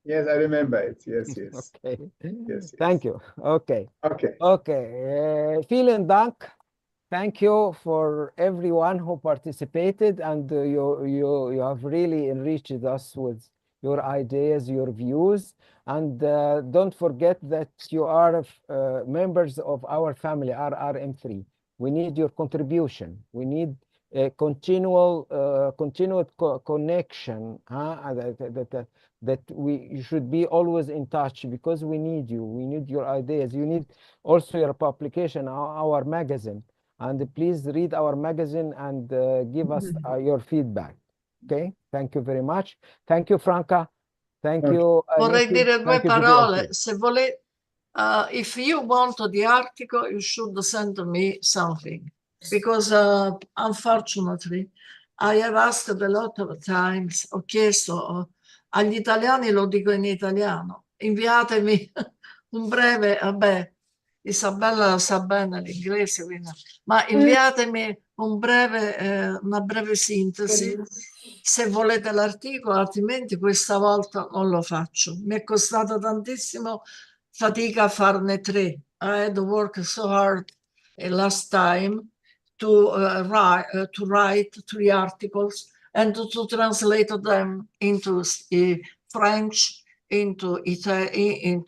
Yes, I remember it. Yes. Okay. Yes. Thank you. Okay. Okay. Vielen Dank, thank you for everyone who participated, and you have really enriched us with your ideas, your views, and don't forget that you are members of our family, RRM3. We need your contribution. We need a continued connection, that we should be always in touch, because we need you. We need your ideas. You need also your publication, our magazine. And please read our magazine and give us your feedback. Okay, thank you very much. Thank you, Franca. Thank you, Vorrei Nikki. dire due Thank you, parole. Gplt. Se volete, if you want the article, you should send me something. Because unfortunately, I have asked a lot of times, ho chiesto agli italiani, lo dico in italiano, inviatemi un breve, vabbè, Isabella sa bene l'inglese, quindi, ma inviatemi una breve sintesi se volete l'articolo, altrimenti questa volta non lo faccio. Mi è costato tantissimo fatica a farne 3. I had worked so hard last time to write 3 articles and to translate them into French, into Italian,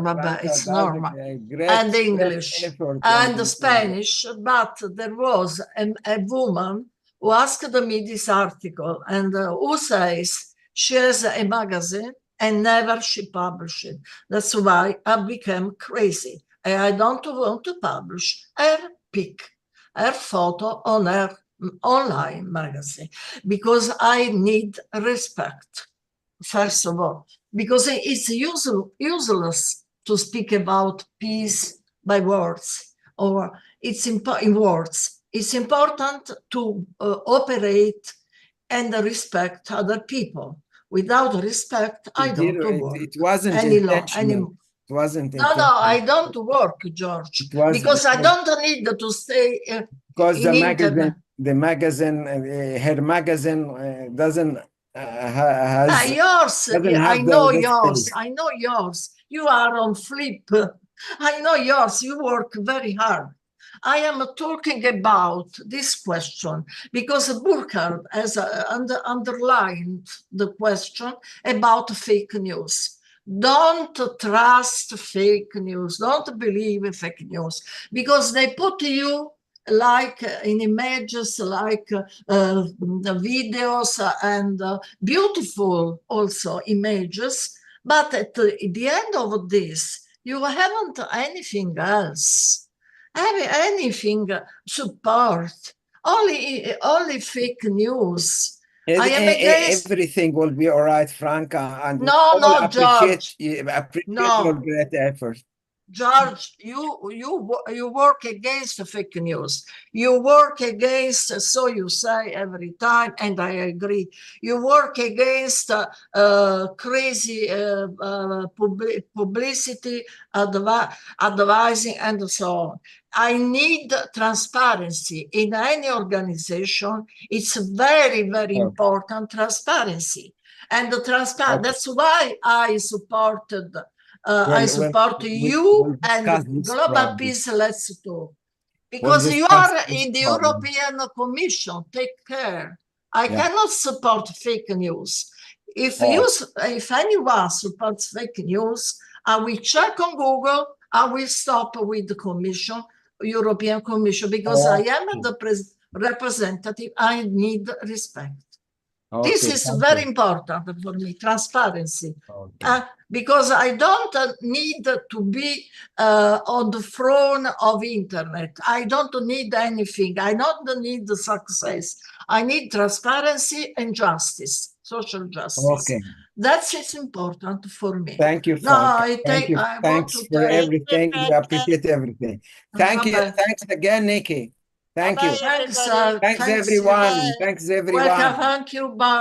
vabbè, it's normal, and English and Spanish. But there was a woman who asked me this article, and who says she has a magazine and never she published it. That's why I became crazy. And I don't want to publish her pic, her photo on her online magazine, because I need respect, first of all, because it's useless to speak about peace by words, or it's in words. It's important to operate and respect other people. Without respect, I don't work. It wasn't any law intentional. anymore. It wasn't No, I don't work, George, because I don't need to stay because in internet. the magazine, her magazine doesn't has yours. doesn't I have know this yours. space. I know yours. You are on flip. I know yours. You work very hard. I am talking about this question because Burkhard has underlined the question about fake news. Don't trust fake news. Don't believe in fake news, because they put you like in images, like videos, and beautiful also images. But at the end of this, you haven't anything else. Anything support, only fake news. I am against everything will be all right, Franca, and no, appreciate George. your great effort. George, you work against fake news. You work against, so you say every time, and I agree. You work against crazy publicity, advising, and so on. I need transparency in any organization. It's very, very important, transparency. And that's why I supported I support you and Global Peace. Let's talk. Because you are in the European Commission. Take care. I cannot support fake news. If anyone supports fake news, I will check on Google. I will stop with the Commission, European Commission, because I am the representative. I need respect. This is very important for me, transparency. Because I don't need to be on the throne of internet. I don't need anything. I don't need the success. I need transparency and justice, social justice. That's important for me. Thank you, Frank. Thanks for everything. We appreciate everything. Thank you. Thanks again, Nikki. Thank you. Thanks, everyone. Thanks, everyone. Welcome. Thank you. Bye.